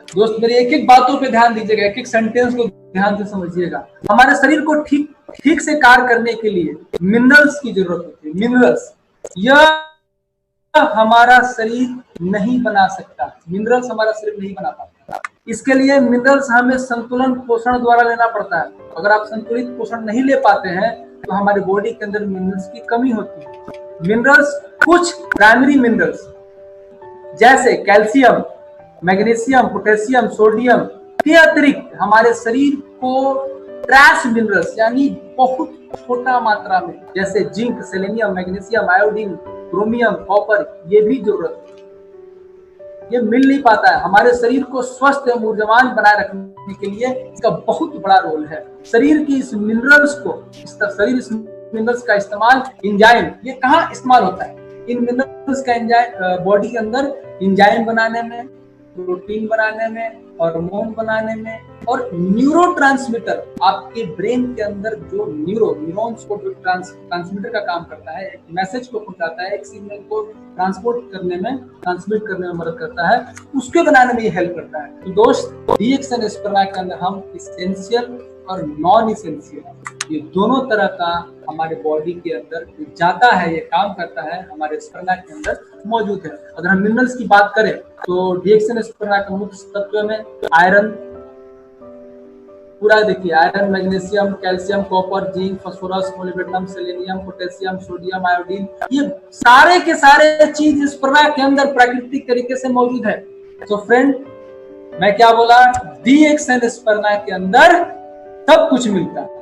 दोस्त मेरी एक एक बातों पे ध्यान दीजिएगा, एक एक सेंटेंस को ध्यान से समझिएगा। हमारे शरीर को ठीक से कार्य करने के लिए मिनरल्स की जरूरत होती है। मिनरल्स, यह हमारा शरीर नहीं बना सकता, मिनरल्स हमारा शरीर नहीं बना पाता। इसके लिए मिनरल्स हमें संतुलन पोषण द्वारा लेना पड़ता है। अगर आप संतुलित पोषण नहीं ले पाते हैं तो हमारे बॉडी के अंदर मिनरल्स की कमी होती है। मिनरल्स, कुछ प्राइमरी मिनरल्स जैसे कैल्शियम, मैग्नीशियम, पोटेशियम, सोडियम के अतिरिक्त हमारे शरीर को ट्रैश मिनरल्स, यानी बहुत छोटा मात्रा में, जैसे zinc, selenium, magnesium, iodine, chromium, copper, ये भी जरूरत है। ये मिल नहीं पाता है। हमारे शरीर को स्वस्थ एवं ऊर्जावान बनाए रखने के लिए इसका बहुत बड़ा रोल है। शरीर की इस मिनरल्स का इस्तेमाल एंजाइम, ये कहाँ इस्तेमाल होता है? इन मिनरल्स का एंजाइम बॉडी के अंदर एंजाइम बनाने में, प्रोटीन बनाने में, हार्मोन बनाने में, और न्यूरोट्रांसमीटर, आपके ब्रेन के अंदर जो न्यूरॉन्स को जो ट्रांसमीटर का काम करता है, एक मैसेज को पहुंचाता है, एक सिग्नल को ट्रांसमिट करने में मदद करता है, उसके बनाने में ये हेल्प करता है। तो दोस्त, DXN स्पर्ना के अंदर हम इसेंशियल और नॉन इसेंशियल, ये दोनों तरह का हमारे बॉडी के अंदर जाता है, ये काम करता है, हमारे स्पर्ना के अंदर मौजूद है। अगर हम मिनरल्स की बात करें तो DXN स्पर्ना के मुख्य तत्व में आयरन, पूरा देखिए, iron, magnesium, calcium, copper, zinc, phosphorus, molybdenum, selenium, potassium, sodium, iodine, ये सारे के सारे चीज स्पर्ना के अंदर प्राकृतिक तरीके से मौजूद है। तो फ्रेंड, मैं क्या बोला? DXN स्पर्ना के अंदर सब कुछ मिलता है।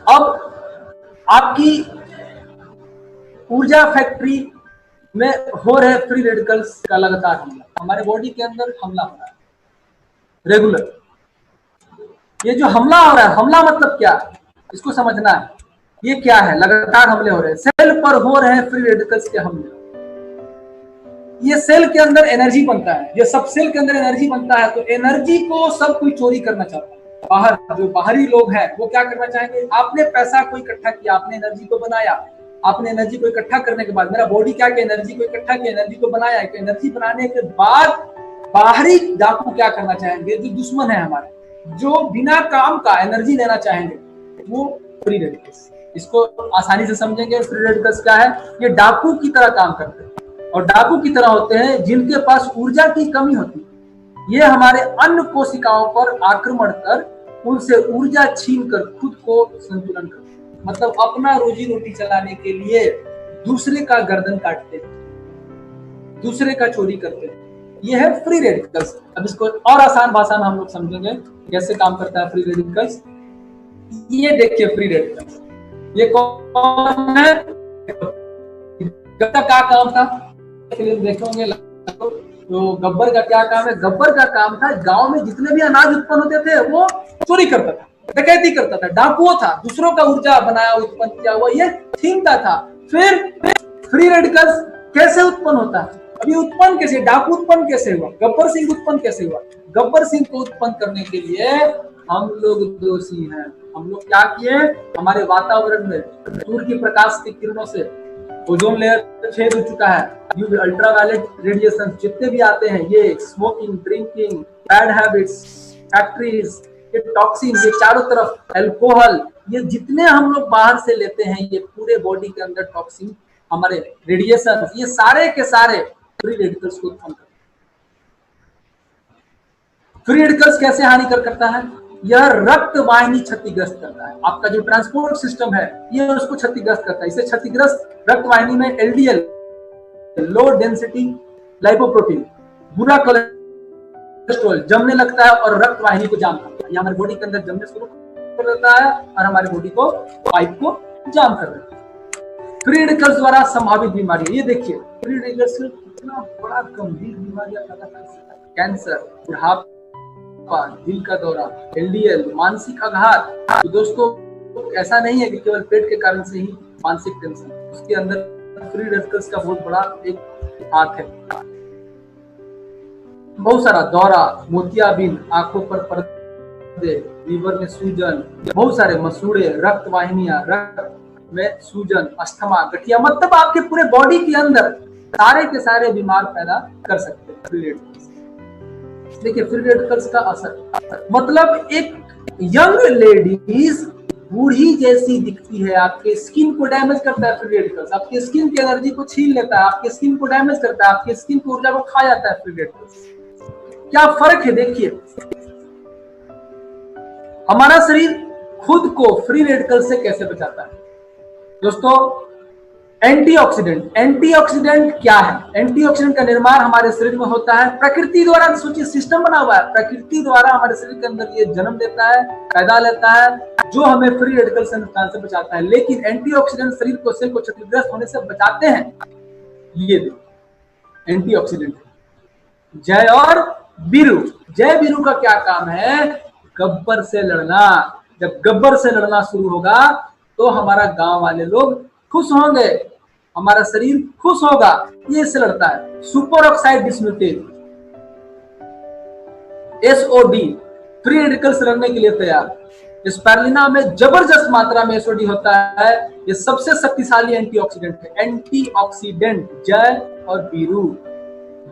अब आपकी ऊर्जा फैक्ट्री में हो रहे फ्री रेडिकल्स का लगातार हमला, हमारे बॉडी के अंदर हमला हो रहा है रेगुलर। ये जो हमला हो रहा है, हमला मतलब क्या है, इसको समझना है। ये क्या है? लगातार हमले हो रहे हैं, सेल पर हो रहे हैं फ्री रेडिकल्स के हमले। ये सेल के अंदर एनर्जी बनता है, ये सब सेल के अंदर एनर्जी बनता है, तो एनर्जी को सब कोई चोरी करना चाहता है। बाहर जो बाहरी लोग हैं वो क्या करना चाहेंगे? आपने पैसा को इकट्ठा किया, आपने एनर्जी को बनाया, आपने एनर्जी को इकट्ठा करने के बाद, मेरा बॉडी क्या किया? एनर्जी को इकट्ठा किया, एनर्जी को बनाया। एनर्जी बनाने के बाद बाहरी डाकू क्या करना चाहेंगे? जो दुश्मन है हमारे, जो बिना काम का एनर्जी लेना चाहेंगे, वो फ्री रेडिकल्स। इसको आसानी से समझेंगे, फ्री रेडिकल्स क्या है? ये डाकू की तरह काम करते हैं, और डाकू की तरह होते हैं जिनके पास ऊर्जा की कमी होती है। ये हमारे अन्य कोशिकाओं पर आक्रमण कर उनसे ऊर्जा छीन कर खुद को संतुलन करते हैं। मतलब अपना रोजी रोटी चलाने के लिए दूसरे का गर्दन काटते हैं, दूसरे का चोरी करते हैं। ये है फ्री रेडिकल्स। अब इसको और आसान भाषा में हम लोग समझेंगे कैसे काम करता है फ्री रेडिकल्स। ये देखिए फ्री रेडिकल्स, ये कौन है? क्या काम था? फिल्म देखे होंगे, तो गब्बर का क्या काम है? गब्बर का काम था गांव में जितने भी अनाज उत्पन्न होते थे वो चोरी करता था, डकैती करता था, डाकुओं था, दूसरों का ऊर्जा बनाया उत्पन्न किया हुआ ये छीनता था। फिर फ्री रेडिकल्स कैसे उत्पन्न होता है? अभी उत्पन्न कैसे, डाकू उत्पन्न कैसे हुआ, गब्बर सिंह उत्पन्न कैसे हुआ? गब्बर सिंह को उत्पन्न करने के लिए हम लोग दोषी हैं। हम लोग क्या किए? हमारे वातावरण में सूर्य की प्रकाश की किरणों से ओजोन लेयर छेद हो चुका है। यूवी अल्ट्रावायलेट रेडिएशन जितने भी आते हैं, ये smoking, drinking, bad habits, factories, ये टॉक्सिन, ये चारों तरफ अल्कोहल, ये जितने हम लोग बाहर से लेते हैं, ये पूरे बॉडी के अंदर टॉक्सिन, हमारे रेडिएशन, ये सारे के सारे फ्री रेडिकल्स को उत्पन्न करते हैं। फ्री रेडिकल्स कैसे हानिकर करता है? यह रक्त वाहिनी क्षतिग्रस्त करता है। आपका जो ट्रांसपोर्ट सिस्टम है ये उसको क्षतिग्रस्त करता है। इसे क्षतिग्रस्त रक्त वाहिनी में एलडीएल, लो डेंसिटी लाइपोप्रोटीन, बुरा कोलेस्ट्रॉल जमने लगता है और रक्त वाहिनी को जाम करता है। ये हमारे बॉडी के अंदर जमने शुरू कर देता है और हमारे बॉडी को, पाइप को जाम कर देता है। फ्री रेडिकल्स द्वारा संभावित बीमारी, ये देखिए फ्री रेडिकल्स से कितना बड़ा गंभीर बीमारियां पैदा कर सकता है। कैंसर, बुढ़ापा, दिल का दौरा, एलडीएल, मानसिक आघात। तो दोस्तों ऐसा नहीं है कि केवल पेट के कारण से ही मानसिक टेंशन, उसके अंदर फ्री रेडिकल्स का बहुत बड़ा एक हाथ है। बहुत सारा दौरा, मोतियाबिंद, आंखों पर पर्दे, लीवर में सूजन, बहुत सारे मसूड़े, रक्त वाहिनियां, रक्त में सूजन, अस्थमा, गठिया, मतलब आपके पूरे बॉडी के अंदर सारे के सारे बीमार पैदा कर सकते हैं फ्री रेडिकल्स। देखिए फ्री रेडिकल्स का असर, मतलब एक यंग लेडीज बूढ़ी जैसी दिखती है, आपके स्किन को डैमेज करता है फ्री रेडिकल्स, आपके स्किन की एनर्जी को छीन लेता है, आपके स्किन को डैमेज करता है, आपके स्किन की ऊर्जा को खा जाता है फ्री रेडिकल्स। क्या फर्क है देखिए, हमारा शरीर खुद को फ्री रेडिकल्स से कैसे बचाता है दोस्तों? एंटीऑक्सीडेंट। एंटीऑक्सीडेंट क्या है? एंटीऑक्सीडेंट का निर्माण हमारे शरीर में होता है प्रकृति द्वारा। सोचिए सिस्टम बना हुआ है, प्रकृति द्वारा हमारे शरीर के अंदर ये जन्म देता है, पैदा लेता है, जो हमें फ्री रेडिकल से नुकसान से बचाता है। लेकिन एंटीऑक्सीडेंट शरीर को, सेल को क्षतिग्रस्त होने से बचाते हैं। ये एंटीऑक्सीडेंट जय और वीरू। जय वीरू का क्या काम है? गब्बर से लड़ना। जब गब्बर से लड़ना शुरू होगा तो हमारा गांव वाले लोग खुश होंगे, हमारा शरीर खुश होगा। ये इससे लड़ता है। Super oxide dismutase, SOD, free radical से लड़ने के लिए तैयार। स्पारुलिना में जबरदस्त मात्रा में एसओडी होता है। ये सबसे शक्तिशाली एंटीऑक्सीडेंट है। एंटीऑक्सीडेंट जय और वीरू,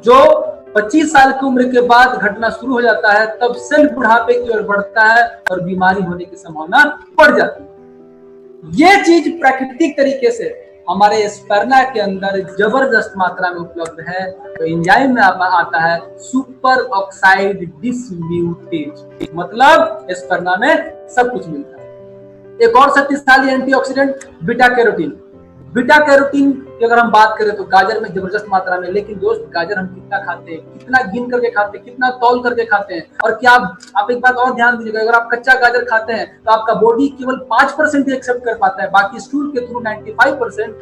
जो 25 साल की उम्र के बाद घटना शुरू हो जाता है, तब सेल बुढ़ापे की ओर बढ़ता है और बीमारी होने की संभावना बढ़ जाती है। ये चीज प्राकृतिक तरीके से हमारे स्पर्ना के अंदर जबरदस्त मात्रा में उपलब्ध है। तो एंजाइम में आता है सुपर ऑक्साइड डिस्म्यूटेज, मतलब स्पर्ना में सब कुछ मिलता है। एक और शक्तिशाली antioxidant beta carotene. Beta carotene की अगर हम बात करें तो गाजर में जबरदस्त मात्रा में। लेकिन दोस्त गाजर हम कितना खाते हैं, कितना गिन करके खाते हैं, कितना तौल करके खाते हैं? और क्या आप एक बात और ध्यान दीजिएगा, अगर आप कच्चा गाजर खाते हैं तो आपका बॉडी केवल 5% ही एक्सेप्ट कर पाता है, बाकी स्टूल के थ्रू 95%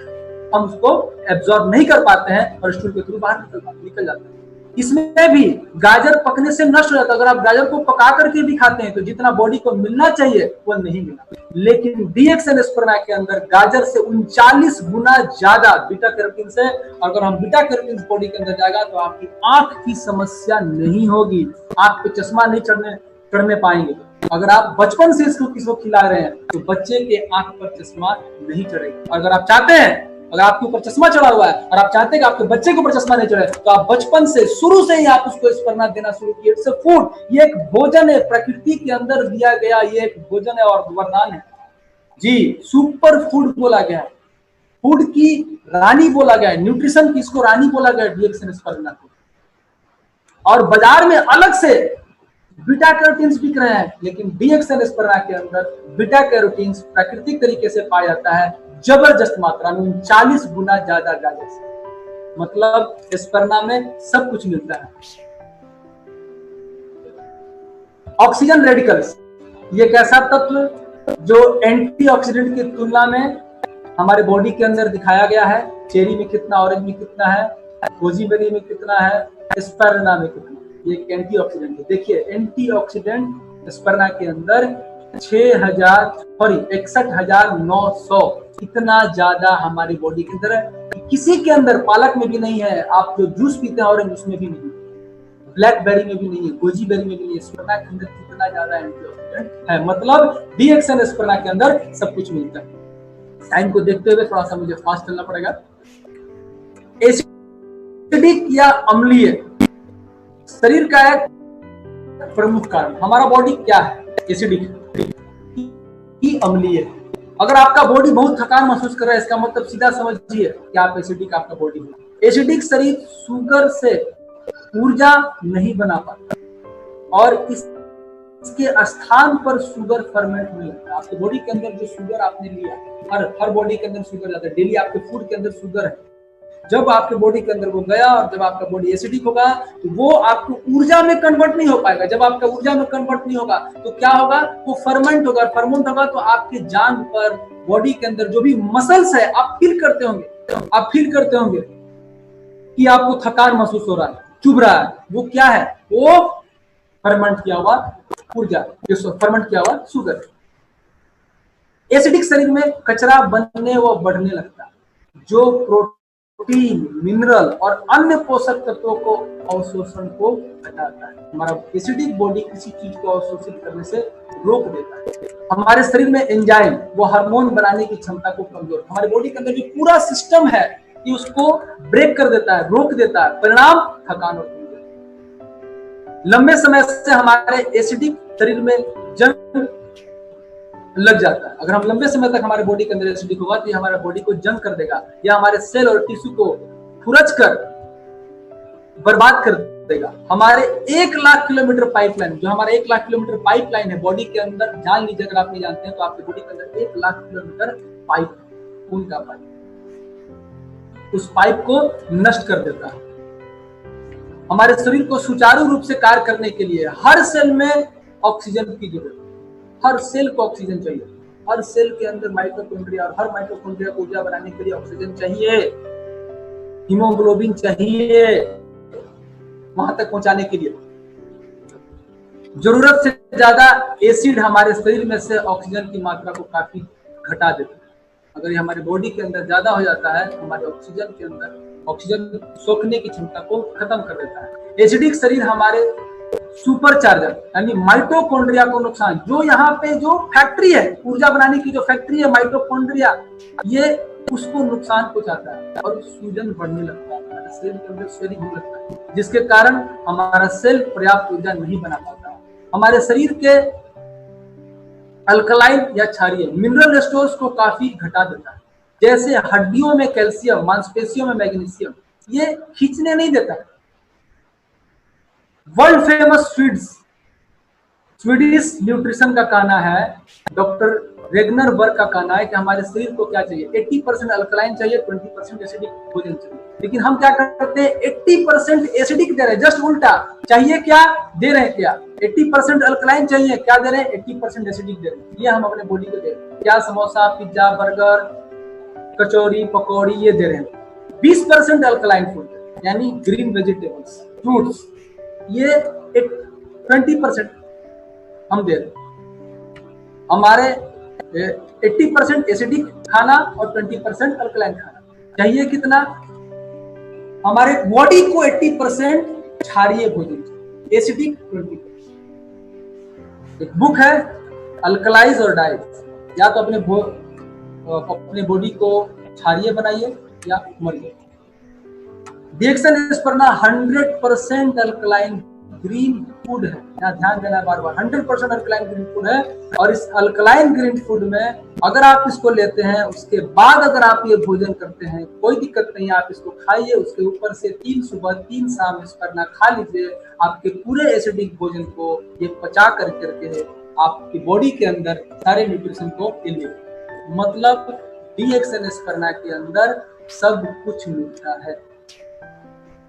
हम उसको एब्जॉर्ब नहीं कर पाते हैं और स्टूल के थ्रू बाहर निकल जाता है। इसमें भी गाजर पकने से नष्ट हो जाता है। अगर आप गाजर को पका करके भी खाते हैं तो जितना बॉडी को मिलना चाहिए वो नहीं मिला। लेकिन डीएक्सएन स्पर्मा के अंदर गाजर से 39 गुना ज्यादा बीटा कैरोटीन से, अगर हम बीटा कैरोटीन बॉडी के अंदर जाएगा तो आपकी आंख की समस्या नहीं होगी, आंख पे चश्मा नहीं चढ़ने पाएंगे। अगर आप बचपन से इसको किसी को खिला रहे हैं तो बच्चे के आंख पर चश्मा नहीं चढ़ेगा। अगर आप चाहते हैं, अगर आपके ऊपर चश्मा चढ़ा हुआ है और आप चाहते हैं कि आपके बच्चे के ऊपर चश्मा नहीं चढ़े, तो आप बचपन से, शुरू से ही आप उसको स्पर्ना देना शुरू किए। इट्स अ फूड, ये एक भोजन है, प्रकृति के अंदर दिया गया ये एक भोजन है और वरदान है जी। सुपर फूड बोला गया है, फूड की रानी बोला गया है, न्यूट्रिशन की इसको रानी बोला गया है डीएक्सएन स्पर्ना को। और बाजार में अलग से बीटा कैरोटीन्स बिक रहे हैं, लेकिन डीएक्सएन स्पर्ना के अंदर बीटा कैरोटीन्स प्राकृतिक तरीके से पाया जाता है जबरदस्त मात्रा में, 39 गुना ज्यादा गाजर से। मतलब स्पर्ना में सब कुछ मिलता है। ऑक्सीजन रेडिकल्स, ये एक ऐसा तत्व जो एंटीऑक्सीडेंट की तुलना में हमारे बॉडी के अंदर दिखाया गया है। चेरी में कितना, ऑरेंज में कितना है, गोजीबेरी में कितना है, एस्पेरना में कितना, ये एक एंटीऑक्सीडेंट है। देखिए एंटीऑक्सीडेंट एस्पेरना के अंदर 61,900, इतना ज्यादा हमारी बॉडी के अंदर है। किसी के अंदर, पालक में भी नहीं है, आप जो जूस पीते हैं ऑरेंज उसमें भी नहीं है, ब्लैकबेरी में भी नहीं है, गोजी बेरी में भी नहीं है, एस्पेरना के अंदर कितना ज्यादा एंटीऑक्सीडेंट है। मतलब डीएक्सएन एस्पेरना के अंदर सब कुछ मिलता है। टाइम को देखते हुए थोड़ा सा मुझे फास्ट चलना पड़ेगा। एसिडिक या अम्लीय शरीर का एक प्रमुख कारण, हमारा बॉडी क्या है, एसिडिक की अम्लीय। अगर आपका बॉडी बहुत थकान महसूस कर रहा है, इसका मतलब सीधा समझिए कि आप एसिडिक, आपका बॉडी है। एसिडिक शरीर शुगर से ऊर्जा नहीं बना पाता और इसके स्थान पर शुगर फर्मेंट होने लगता है। आपके बॉडी के अंदर जो शुगर आपने लिया, हर बॉडी के अंदर शुगर जाता है, डेली आपके फूड के अंदर शुगर है। जब आपके बॉडी के अंदर वो गया और जब आपका बॉडी एसिडिक होगा तो वो आपको ऊर्जा में कन्वर्ट नहीं हो पाएगा। जब आपका ऊर्जा में कन्वर्ट नहीं होगा तो क्या होगा, वो फर्मेंट होगा। फर्मेंट होगा तो आपके जांघ पर, बॉडी के अंदर जो भी मसल्स है, आप फील करते होंगे कि आपको थकान महसूस हो रहा है, चुभ रहा है, वो क्या है, वो फर्मेंट किया हुआ ऊर्जा, फर्मेंट किया हुआ शुगर। एसिडिक शरीर में कचरा बनने व बढ़ने लगता है, जो प्रोटीन, मिनरल और अन्य पोषक तत्वों को अवशोषण को घटाता है। हमारा एसिडिक बॉडी किसी चीज को अवशोषित करने से रोक देता है। हमारे शरीर में एंजाइम, वो हार्मोन बनाने की क्षमता को कमजोर, हमारे बॉडी के अंदर जो पूरा सिस्टम है कि उसको ब्रेक कर देता है, रोक देता है। परिणाम थकान और कमजोरी। लंबे समय से हमारे एसिडिक शरीर में जंग लग जाता है। अगर हम लंबे समय तक हमारे बॉडी के अंदर एसिडिक होगा तो ये हमारे बॉडी को जंग कर देगा, या हमारे सेल और टिश्यू को खुरच कर बर्बाद कर देगा। हमारे 1 लाख किलोमीटर पाइपलाइन, जो हमारे 1 लाख किलोमीटर पाइपलाइन है बॉडी के अंदर, जान लीजिए अगर आप नहीं जानते हैं तो आपके बॉडी के अंदर 1 लाख किलोमीटर पाइप, खून का पाइप, उस पाइप को नष्ट कर देता है। हमारे शरीर को सुचारू रूप से कार्य करने के लिए हर सेल में ऑक्सीजन की जरूरत है। हर सेल को ऑक्सीजन चाहिए। हर सेल के अंदर माइटोकॉन्ड्रिया, और हर माइटोकॉन्ड्रिया को ऊर्जा बनाने के लिए ऑक्सीजन चाहिए, हीमोग्लोबिन चाहिए वहां तक पहुंचाने के लिए। जरूरत से ज्यादा एसिड हमारे शरीर में से ऑक्सीजन की मात्रा को काफी घटा देता है। अगर ये हमारे बॉडी के अंदर ज्यादा हो जाता है तो हमारे ऑक्सीजन के अंदर, ऑक्सीजन सोखने की क्षमता को खत्म कर देता है। एसिडिक शरीर हमारे सुपरचार्जर यानी माइटोकॉन्ड्रिया को नुकसान, जो यहाँ पे जो फैक्ट्री है ऊर्जा बनाने की, जो फैक्ट्री है माइटोकॉन्ड्रिया, ये उसको नुकसान पहुंचाता है और सूजन बढ़ने लगता है, हमारे सेल के अंदर स्वेलिंग होने लगता है, जिसके कारण हमारा सेल पर्याप्त ऊर्जा नहीं बना पाता। हमारे शरीर के अल्कलाइन या क्षारीय मिनरल स्टोर्स को काफी घटा देता है, जैसे हड्डियों में कैल्शियम, मांसपेशियों में मैग्नीशियम, ये खींचने नहीं देता है। वर्ल्ड फेमस स्वीडिश न्यूट्रिशन का कहना है, डॉक्टर रेगनर वर्क का कहना है कि हमारे शरीर को क्या चाहिए, 80% अल्कलाइन चाहिए, 20% एसिडिक भोजन चाहिए। लेकिन हम क्या करते हैं, 80% एसिडिक दे रहे हैं, जस्ट उल्टा। चाहिए क्या, दे रहे हैं क्या, 80% अल्कलाइन चाहिए, क्या दे रहे हैं, 80% एसिडिक दे रहे हैं। ये हम अपने बॉडी को दे रहे हैं। क्या, समोसा, पिज्जा, बर्गर, कचौड़ी, पकौड़ी, ये दे रहे हैं। 20% अल्कलाइन फूड यानी ग्रीन वेजिटेबल्स, फ्रूट्स, ये 20% हम दे रहे हैं। हमारे 80% एसिडिक खाना और 20% अल्कलाइन खाना। चाहिए कितना, हमारे बॉडी को 80% क्षारीय भोजन चाहिए, एसिडिक 20%। एक बुक है अल्कलाइज और डाइट, या तो अपने बॉडी को क्षारीय बनाइए या मरिए। डीएक्सएन एस्पेरना 100% अल्कलाइन ग्रीन फूड है, यहाँ ध्यान देना बार बार, 100% अल्कलाइन ग्रीन फूड है। और इस अल्कलाइन ग्रीन फूड में अगर आप इसको लेते हैं, उसके बाद अगर आप ये भोजन करते हैं, कोई दिक्कत नहीं, आप इसको खाइए, उसके ऊपर से 3 सुबह 3 शाम एस्पेरना खा लीजिए। आपके पूरे एसिडिक भोजन को ये पचा करके आपकी बॉडी के अंदर सारे न्यूट्रिशन को ले लीजिए। मतलब डीएक्सएन एस्पेरना के अंदर सब कुछ मिलता है।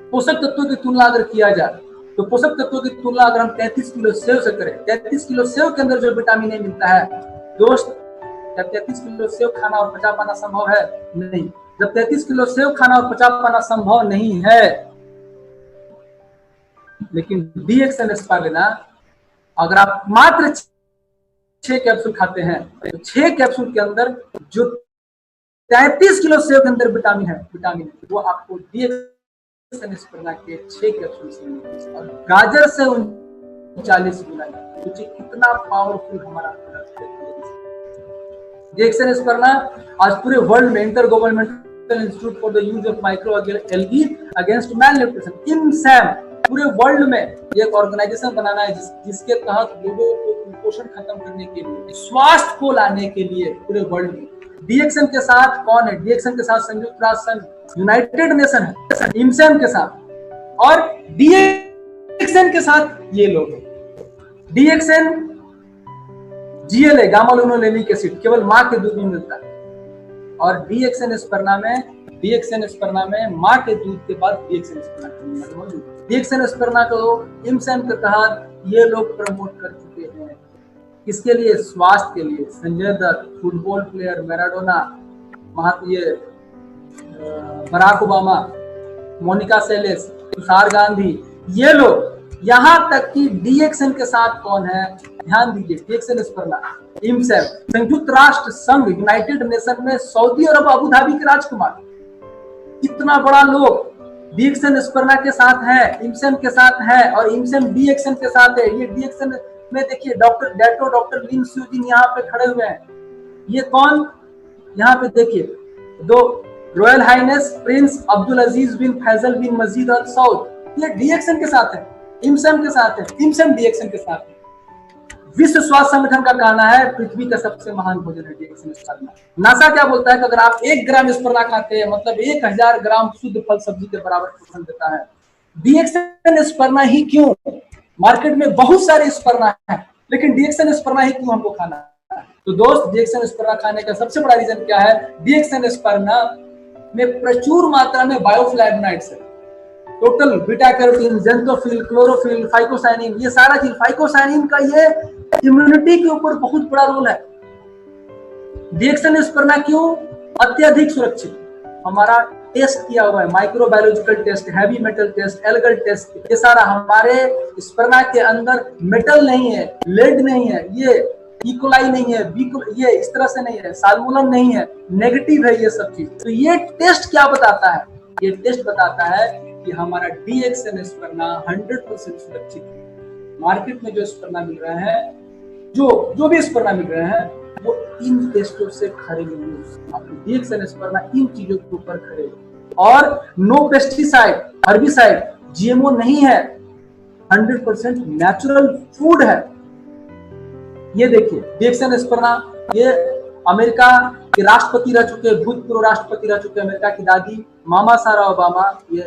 पोषक तत्वों की तुलना अगर किया जाए तो पोषक तत्वों की तुलना अगर हम 33 किलो सेव से करें, 33 किलो सेव के अंदर जो विटामिन ए मिलता है दोस्त, क्या 33 किलो सेव खाना और पचा पाना संभव है? नहीं। जब 33 किलो सेव खाना और पचा पाना संभव नहीं है लेकिन DXN एस्पार्लिना अगर आप मात्र 6 कैप्सूल खाते हैं तो 6 कैप्सूल के अंदर जो 33 किलो सेव के अंदर विटामिन है वो आपको DXN एस्पार्लिना के 6 कैप्सूल से मिलेगा। और गाजर से 39 गुना, सोचिए कितना पावरफुल हमारा DXN एस्पार्लिना आज पूरे वर्ल्ड में inter governmental institute for the use of micro algae against malnutrition INSAM पूरे वर्ल्ड में एक ऑर्गेनाइजेशन बनाना है जिसके तहत लोगों को कुपोषण खत्म करने के लिए, स्वास्थ्य को लाने के लिए पूरे वर्ल्ड में। DXN के साथ कौन है? DXN के साथ संयुक्त राष्ट्र संघ, यूनाइटेड नेशन है, INSAM के साथ, और DXN के साथ ये लोग हैं। DXN GLA gamma linolenic acid केवल मां के दूध में मिलता है, और DXN एस्पार्लिना में मां के दूध के बाद DXN एस्पार्लिना को INSAM के तहत ये लोग प्रमोट कर चुके हैं। किसके लिए? स्वास्थ्य के लिए। Sanjay Dutt, football player, Maradona, Barack Obama, Monica Seles, Tushar Gandhi, ये लोग, यहाँ तक कि DXN के साथ कौन है? ध्यान दीजिए, DXN एस्पार्लिना, INSAM, संयुक्त राष्ट्र संघ, यूनाइटेड नेशन में सऊदी अरब अबू धाबी के राजकुमार, इतना बड़ा लोग DXN एस्पार्लिना के साथ है, INSAM के साथ है, और INSAM DXN के साथ है। ये DXN में देखिए डॉक्टर लिन स्यूजिन यहाँ पे खड़े हुए हैं। ये कौन? यहाँ पे देखिए, दो रॉयल हाइनेस प्रिंस अब्दुल अजीज बिन फैजल बिन मजीद अल सऊद, ये DXN के साथ है, INSAM के साथ है, INSAM DXN के साथ है। विश्व स्वास्थ्य संगठन का कहना है पृथ्वी का सबसे महान भोजन है DXN एस्पार्लिना। नासा क्या बोलता है कि अगर आप 1 ग्राम एस्पार्लिना खाते हैं मतलब 1000 ग्राम शुद्ध फल सब्जी के बराबर पोषण देता है। DXN एस्पार्लिना ही क्यों? मार्केट में बहुत सारे एस्पार्लिना है, लेकिन DXN एस्पार्लिना ही क्यों हमको खाना है? तो दोस्त, DXN एस्पार्लिना खाने का सबसे बड़ा रीजन क्या है? DXN एस्पार्लिना में प्रचुर मात्रा में बायोफ्लैवोनॉइड्स है, total beta carotene, xanthophyll, chlorophyll, phycocyanin, ये सारा चीज। फाइकोसाइनिन का ये इम्यूनिटी के ऊपर बहुत बड़ा रोल है। DXN एस्पार्लिना क्यों अत्यधिक सुरक्षित? हमारा टेस्ट किया हुआ है, microbiological test, heavy metal test, algal test, ये सारा हमारे एस्पार्लिना के अंदर मेटल नहीं है, लेड नहीं है, ये इकोलाई नहीं है, ये इस तरह से नहीं है, साल्मोनल नहीं है, नेगेटिव है ये सब चीज। तो ये टेस्ट क्या बताता है? ये टेस्ट बताता है कि हमारा DXN एस्पार्लिना 100% सुरक्षित है। मार्केट में जो एस्पार्लिना मिल रहे हैं, जो भी एस्पार्लिना मिल रहे हैं, वो इन टेस्टों से खरे नहीं। आपको DXN एस्पार्लिना इन चीजों के ऊपर खरे, और नो पेस्टिसाइड, हर्बिसाइड, GMO नहीं है, 100% नेचुरल फूड है। ये देखिए DXN एस्पार्लिना, ये अमेरिका के राष्ट्रपति रह चुके, भूतपूर्व राष्ट्रपति रह चुके, अमेरिका की दादी मामा सारा ओबामा, ये,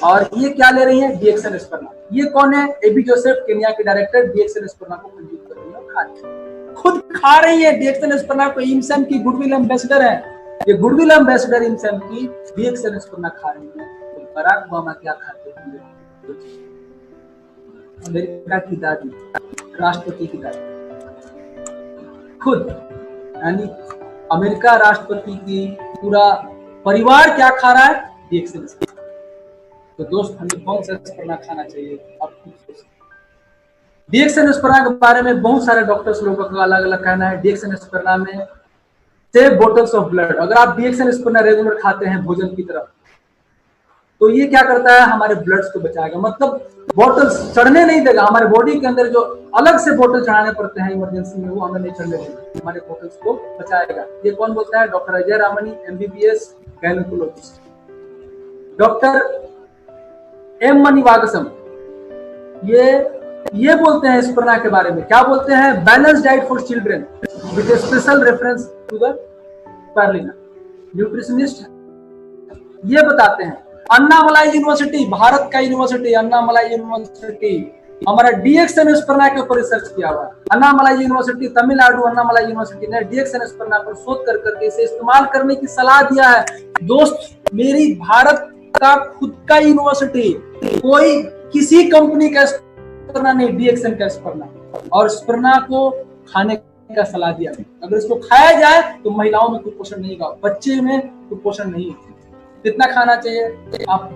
और ये क्या ले रही है? DXN एस्पार्लिना। ये कौन है? एबी जोसेफ, केन्या के डायरेक्टर, DXN एस्पार्लिना को कंज्यूम कर रही है, खा रही है, खुद खा रही है। DXN एस्पार्लिना को INSAM की गुडविल एम्बेसडर है, ये गुडविल एम्बेसडर INSAM की DXN एस्पार्लिना खा रही है। तो बराक ओबामा क्या खाते हैं? अमेरिका की दादी, राष्ट्रपति की दादी, खुद, यानी अमेरिका राष्ट्रपति की पूरा परिवार क्या खा रहा है? DXN एस्पार्लिना। तो दोस्त, हमें कौन सा एस्पार्लिना खाना चाहिए? आप खुद सोचिए। DXN एस्पार्लिना के बारे में बहुत सारे डॉक्टर्स लोगों का अलग अलग कहना है। DXN एस्पार्लिना में सेव बॉटल्स ऑफ ब्लड, अगर आप DXN एस्पार्लिना रेगुलर खाते हैं भोजन की तरफ, तो ये क्या करता है? हमारे ब्लड्स को बचाएगा, मतलब बॉटल चढ़ने नहीं देगा। हमारे बॉडी के अंदर जो अलग से बॉटल चढ़ाने पड़ते हैं इमरजेंसी में, वो हमें नहीं चढ़ने देगा, हमारे बॉटल्स को बचाएगा। ये कौन बोलता है? Doctor Ajay Ramani, MBBS gynaecologist. Doctor M मणिवागसम, ये बोलते हैं एस्पार्लिना के बारे में, क्या बोलते हैं? Balance diet for children with special reference to the spirulina. Nutritionist ये बताते हैं। अन्नामलाई यूनिवर्सिटी, भारत का यूनिवर्सिटी, अन्नामलाई यूनिवर्सिटी, हमारा DXN एस्पार्लिना के ऊपर रिसर्च किया हुआ है। अन्नामलाई यूनिवर्सिटी, तमिलनाडु अन्नामलाई यूनिवर्सिटी ने DXN एस्पार्लिना पर शोध कर करके इसे इस्तेमाल करने की सलाह दिया है। दोस्त, मेरी भारत का खुद का यूनिवर्सिटी, कोई किसी कंपनी का एस्पार्लिना नहीं, DXN का एस्पार्लिना, और एस्पार्लिना को खाने का सलाह दिया है। अगर इसको खाया जाए तो महिलाओं में कुपोषण नहीं होगा, बच्चे में कुपोषण नहीं होगा। कितना खाना चाहिए? आप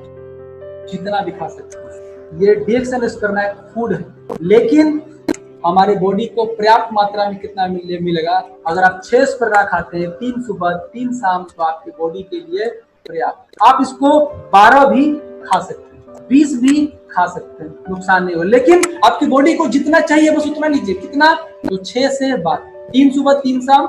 जितना भी खा सकते हैं। ये DXN स्पिरुलिना एक फूड है, लेकिन हमारे बॉडी को पर्याप्त मात्रा में कितना मिलेगा? अगर आप 6 स्पिरुलिना खाते हैं, 3 सुबह 3 शाम, तो आपकी बॉडी के लिए पर्याप्त। आप इसको 12 भी खा सकते हैं, 20 भी खा सकते हैं, नुकसान नहीं हो, लेकिन आपकी बॉडी को जितना चाहिए बस उतना लीजिए। कितना? तो 6 से 12, 3 सुबह 3 शाम।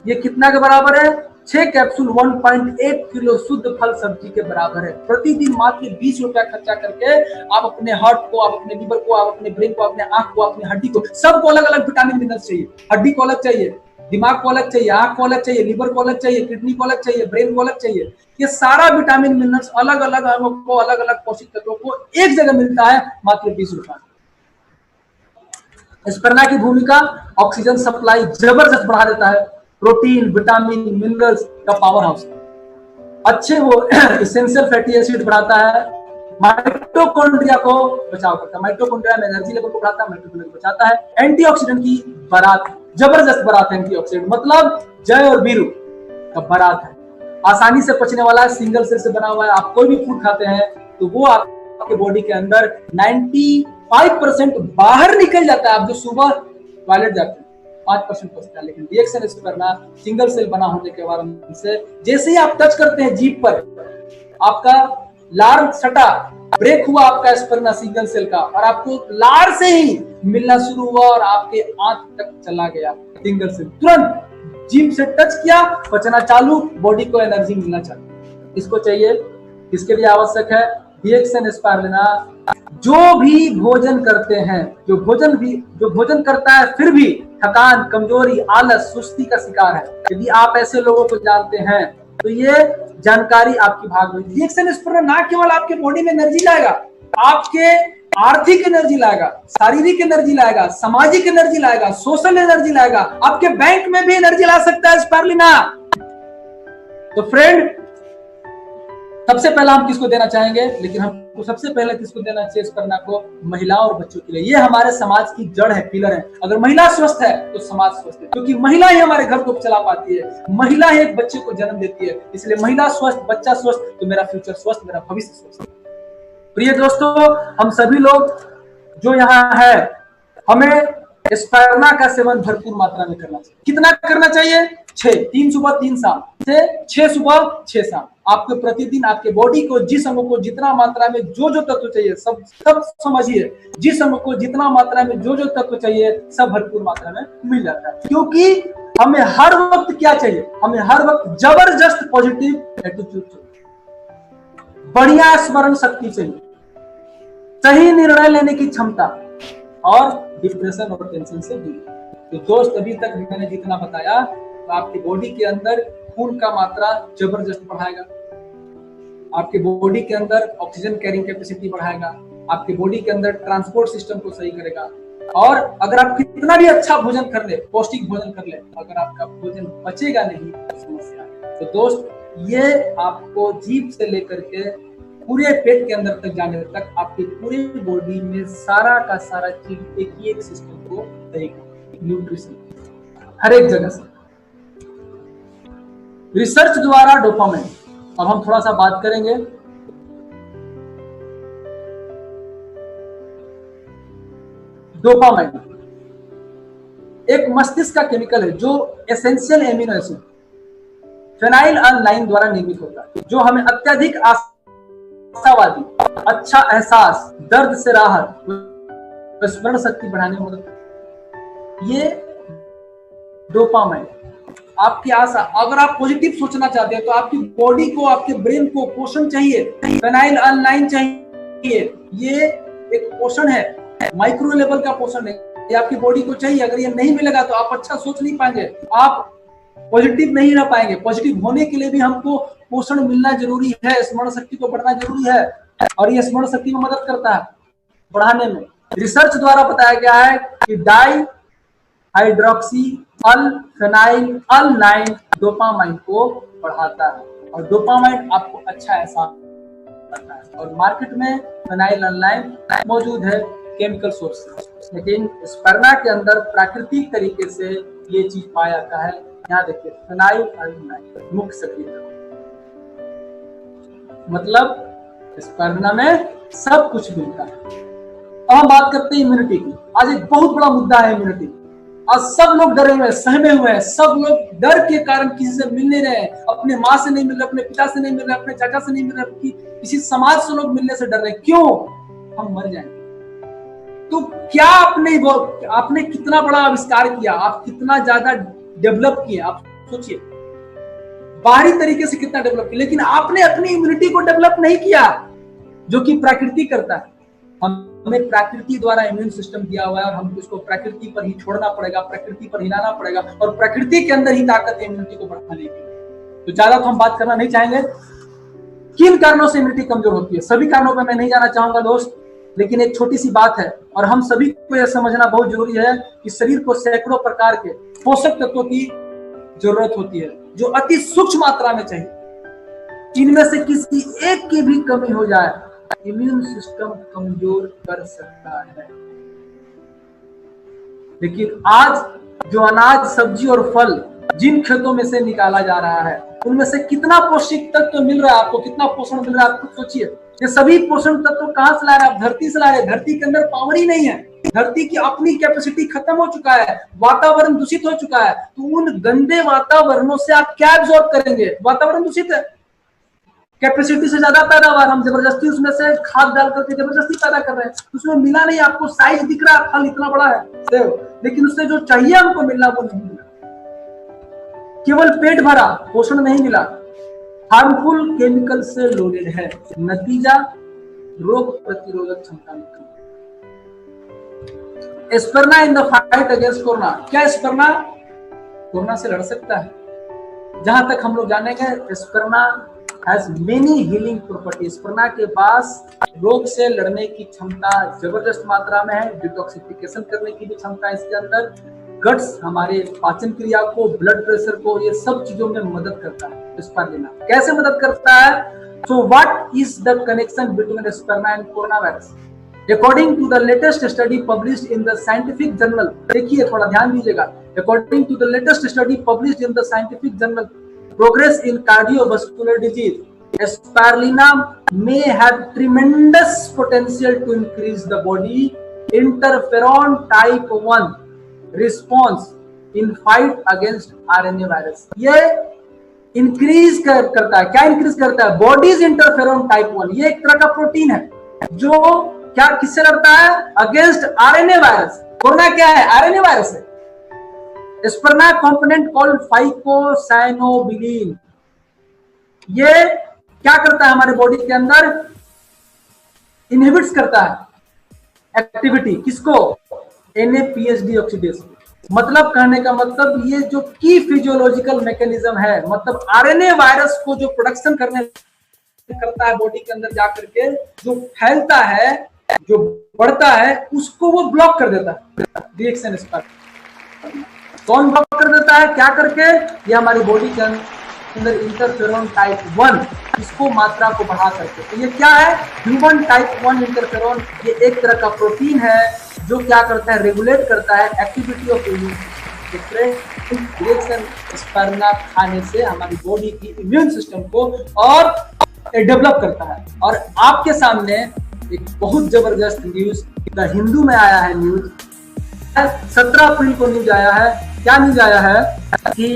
ये कितना के बराबर है? 6 कैप्सूल 1.8 किलो शुद्ध फल सब्जी के बराबर है। प्रतिदिन मात्र 20 रुपया खर्चा करके आप अपने हार्ट को, आप अपने लीवर को, आप अपने ब्रेन को, अपने आंख को, अपनी हड्डी को, सबको अलग अलग विटामिन मिनरल्स चाहिए। हड्डी को अलग चाहिए, दिमाग को अलग चाहिए, आंख को अलग चाहिए, लीवर को अलग चाहिए, किडनी को अलग चाहिए, ब्रेन को अलग चाहिए। ये सारा विटामिन मिनरल्स अलग अलग अंगों को, अलग अलग पोषक तत्वों को एक जगह मिलता है मात्र 20 रुपया। स्पिरुलिना की भूमिका ऑक्सीजन सप्लाई जबरदस्त बढ़ा देता है, प्रोटीन, विटामिन, मिनरल्स का पावर हाउस, अच्छे वो एसेंशियल फैटी एसिड बढ़ाता है, माइटोकॉन्ड्रिया को बचाव करता है, माइटोकॉन्ड्रिया में एनर्जी लेवल को बढ़ाता है, माइटोकॉन्ड्रिया को बचाता है, एंटीऑक्सीडेंट की बारात, जबरदस्त बारात है एंटीऑक्सीडेंट, मतलब जय और वीरू का बारात है। आसानी से पचने वाला है, सिंगल सेल से बना हुआ है। आप कोई भी फूड खाते हैं तो वो आपके बॉडी के अंदर 95% बाहर निकल जाता है। आप जो सुबह टॉयलेट जाते हैं 5% बचता है, लेकिन DXN स्पिरुलिना सिंगल सेल बना होने के बाद से जैसे ही आप टच करते हैं जीभ पर, आपका लार सटा, ब्रेक हुआ आपका स्पिरुलिना सिंगल सेल का, और आपको लार से ही मिलना शुरू हुआ और आपके आंत तक चला गया सिंगल सेल। तुरंत जीभ से टच किया, पचना चालू, बॉडी को एनर्जी मिलना चालू। इसको चाहिए, किसके लिए आवश्यक है? DXN स्पिरुलिना जो भी भोजन करते हैं, जो भोजन करता है फिर भी थकान, कमजोरी, आलस, सुस्ती का शिकार है, यदि आप ऐसे लोगों को जानते हैं तो ये जानकारी आपकी भाग में। DXN स्पिरुलिना ना केवल आपके बॉडी में एनर्जी लाएगा, आपके आर्थिक एनर्जी लाएगा, शारीरिक एनर्जी लाएगा, सामाजिक एनर्जी लाएगा, सोशल एनर्जी लाएगा, आपके बैंक में भी एनर्जी ला सकता है स्पिरुलिना। तो फ्रेंड, सबसे पहला हम किसको देना चाहेंगे? लेकिन हमको सबसे पहले किसको देना चाहिए स्पिरुलिना को? महिलाओं और बच्चों के लिए। ये हमारे समाज की जड़ है, पिलर है। अगर महिला स्वस्थ है तो समाज स्वस्थ है, क्योंकि महिला ही हमारे घर को चला पाती है, महिला ही एक बच्चे को जन्म देती है। इसलिए महिला स्वस्थ, बच्चा स्वस्थ, तो मेरा फ्यूचर स्वस्थ, मेरा भविष्य स्वस्थ। प्रिय दोस्तों, हम सभी लोग जो यहाँ है, हमें स्पिरुलिना का सेवन भरपूर मात्रा में करना चाहिए। कितना करना चाहिए? 6, 3 सुबह 3 शाम से 6 सुबह 6 शाम। आपको प्रतिदिन आपके बॉडी को, जिस अंग को जितना मात्रा में जो तत्व चाहिए, सब समझिए, जिस अंग को जितना मात्रा में जो तत्व चाहिए सब भरपूर मात्रा में मिल जाता है। क्योंकि हमें हर वक्त क्या चाहिए? हमें हर वक्त जबरदस्त पॉजिटिव एटीट्यूड चाहिए, बढ़िया स्मरण शक्ति चाहिए, सही निर्णय लेने की क्षमता, और डिप्रेशन और टेंशन से दूर। तो दोस्त, अभी तक मैंने जितना बताया, तो आपकी बॉडी के अंदर खून का मात्रा जबरदस्त बढ़ाएगा, आपके बॉडी के अंदर ऑक्सीजन कैरिंग कैपेसिटी बढ़ाएगा, आपके बॉडी के अंदर ट्रांसपोर्ट सिस्टम को सही करेगा। और अगर आप कितना भी अच्छा भोजन कर ले, पौष्टिक भोजन कर ले, अगर आपका भोजन बचेगा नहीं तो समस्या है। तो दोस्त, ये आपको जीभ से लेकर के पूरे पेट के अंदर तक जाने तक आपकी पूरी बॉडी में सारा का सारा चीज एक ही एक सिस्टम को देगा, न्यूट्रिशन हर एक जगह से। रिसर्च द्वारा डोपामाइन, अब हम थोड़ा सा बात करेंगे। डोपामाइन एक मस्तिष्क का केमिकल है जो एसेंशियल एमिनो एसिड फेनाइलएलानाइन द्वारा निर्मित होता है, जो हमें अत्यधिक आशावादी, अच्छा एहसास, दर्द से राहत, स्मरण शक्ति बढ़ाने में मदद करता है। ये डोपामाइन आपकी आशा, अगर आप पॉजिटिव सोचना चाहते हैं तो आपकी बॉडी को, आपके ब्रेन को पोषण चाहिए, फेनाइलएलानाइन चाहिए। ये एक पोषण है, माइक्रो लेवल का पोषण है, ये आपकी बॉडी को चाहिए। अगर ये नहीं मिलेगा तो आप अच्छा सोच नहीं पाएंगे, आप पॉजिटिव नहीं रह पाएंगे। पॉजिटिव होने के लिए भी हमको पोषण मिलना जरूरी है, स्मरण शक्ति को बढ़ना जरूरी है, और ये स्मरण शक्ति में मदद करता है बढ़ाने में। रिसर्च द्वारा बताया गया है कि डाई हाइड्रोक्सी अल फेनाइलएलानाइन डोपामाइन को बढ़ाता है, और डोपामाइन आपको अच्छा एहसास करता है। और मार्केट में फेनाइलएलानाइन मौजूद है केमिकल सोर्स से, लेकिन स्पिरुलिना के अंदर प्राकृतिक तरीके से ये चीज पाया जाता है। यहाँ देखिए, फेनाइलएलानाइन मुख्य सक्रिय, मतलब स्पर्ना में सब कुछ मिलता है। अब हम बात करते हैं इम्यूनिटी की। आज एक बहुत बड़ा मुद्दा है इम्यूनिटी। आज सब लोग डरे हुए हैं, सहमे हुए हैं, सब लोग डर के कारण किसी से मिल नहीं रहे हैं, अपने माँ से नहीं मिल रहे, अपने पिता से नहीं मिल रहे, अपने चाचा से नहीं मिल रहे, किसी समाज से लोग मिलने से डर रहे हैं। क्यों? हम मर जाएंगे। तो क्या आपने कितना बड़ा आविष्कार किया, आप कितना ज्यादा डेवलप किए, आप सोचिए, बाहरी तरीके से कितना डेवलप किया, लेकिन आपने अपनी इम्यूनिटी को डेवलप नहीं किया, जो कि प्रकृति करता है। हमें प्रकृति द्वारा इम्यून सिस्टम दिया हुआ है और हमको इसको प्रकृति पर ही छोड़ना पड़ेगा, प्रकृति पर हिलाना पड़ेगा, और प्रकृति के अंदर ही ताकत है इम्यूनिटी को बढ़ाने की। तो ज्यादा तो हम बात करना नहीं चाहेंगे। किन कारणों से इम्यूनिटी कमजोर होती है, सभी कारणों पर मैं नहीं जाना चाहूंगा दोस्त, लेकिन एक छोटी सी बात है, और हम सभी को यह समझना बहुत जरूरी है कि शरीर को सैकड़ों प्रकार के पोषक तत्वों की जरूरत होती है, जो अति सूक्ष्म मात्रा में चाहिए। इनमें से किसी एक की भी कमी हो जाए, इम्यून सिस्टम कमजोर कर सकता है। लेकिन आज जो अनाज, सब्जी और फल जिन खेतों में से निकाला जा रहा है, उनमें से कितना पौष्टिक तत्व मिल रहा है आपको, कितना पोषण मिल रहा है, आप खुद सोचिए। ये सभी पोषण तत्व कहां से ला रहे हैं? आप धरती से ला रहे हैं। धरती के अंदर पावर ही नहीं है, धरती की अपनी कैपेसिटी खत्म हो चुका है, वातावरण दूषित हो चुका है। तो उन गंदे वातावरणों से आप क्या एब्जॉर्ब करेंगे? वातावरण दूषित है, कैपेसिटी से ज्यादा पैदावार, हम जबरदस्ती उसमें से खाद डाल करके जबरदस्ती पैदा कर रहे हैं। उसमें मिला नहीं, आपको साइज दिख रहा है, फल इतना बड़ा है, लेकिन उससे जो चाहिए हमको मिलना वो नहीं मिला। केवल पेट भरा, पोषण नहीं मिला, हार्मफुल केमिकल से लोडेड है। नतीजा, रोग प्रतिरोधक क्षमता में कमी। Spirulina in the fight against corona. क्या स्पर्ना कोरोना से लड़ सकता है? जहां तक हम लोग जानेंगे, स्पर्ना हैज मेनी हीलिंग प्रॉपर्टीज। स्पर्ना के पास रोग से लड़ने की क्षमता जबरदस्त मात्रा में है, डिटॉक्सिफिकेशन करने की भी क्षमता है इसके अंदर, गट्स, हमारे पाचन क्रिया को, ब्लड प्रेशर को, ये सब चीजों में मदद करता है स्पर्ना। कैसे मदद करता है? So what is the connection between spirulina and corona virus? According to the latest study published in the scientific journal, देखिए थोड़ा ध्यान दीजिएगा, according to the latest study published in the scientific journal progress in cardiovascular disease, spirulina may have tremendous potential to increase the body interferon type 1 response in fight against RNA virus। ये increase करता है, क्या increase करता है? Bodies interferon type 1। ये एक तरह का प्रोटीन है जो क्या किससे लड़ता है? Against RNA virus. कोरोना क्या है? आरएनए वायरस है। स्पर्ना कंपोनेंट कॉल्ड फाइकोसाइनोबिलिन, ये क्या करता है हमारे बॉडी के अंदर? इनहिबिट्स करता है एक्टिविटी, किसको? NAPH डीऑक्सीडेज। मतलब कहने का मतलब, ये जो की फिजियोलॉजिकल मैकेनिज्म है, मतलब आरएनए वायरस को जो प्रोडक्शन करता है बॉडी के अंदर जाकर के, जो फैलता है, जो बढ़ता है, उसको वो ब्लॉक कर देता है रिएक्शन स्पर्ना। कौन ब्लॉक कर देता है? क्या करके? ये हमारी बॉडी के अंदर इंटरफेरॉन टाइप 1, इसको मात्रा को बढ़ा करके। तो ये क्या है? Human type 1 interferon. ये एक तरह का प्रोटीन है जो क्या करता है? रेगुलेट करता है एक्टिविटी ऑफ इम्यून सिस्टम। स्पर्ना खाने से हमारी बॉडी की इम्यून सिस्टम को और डेवलप करता है। और आपके सामने एक बहुत जबरदस्त न्यूज द हिंदू में आया है। न्यूज 17 अप्रैल को न्यूज आया है। क्या न्यूज आया है? कि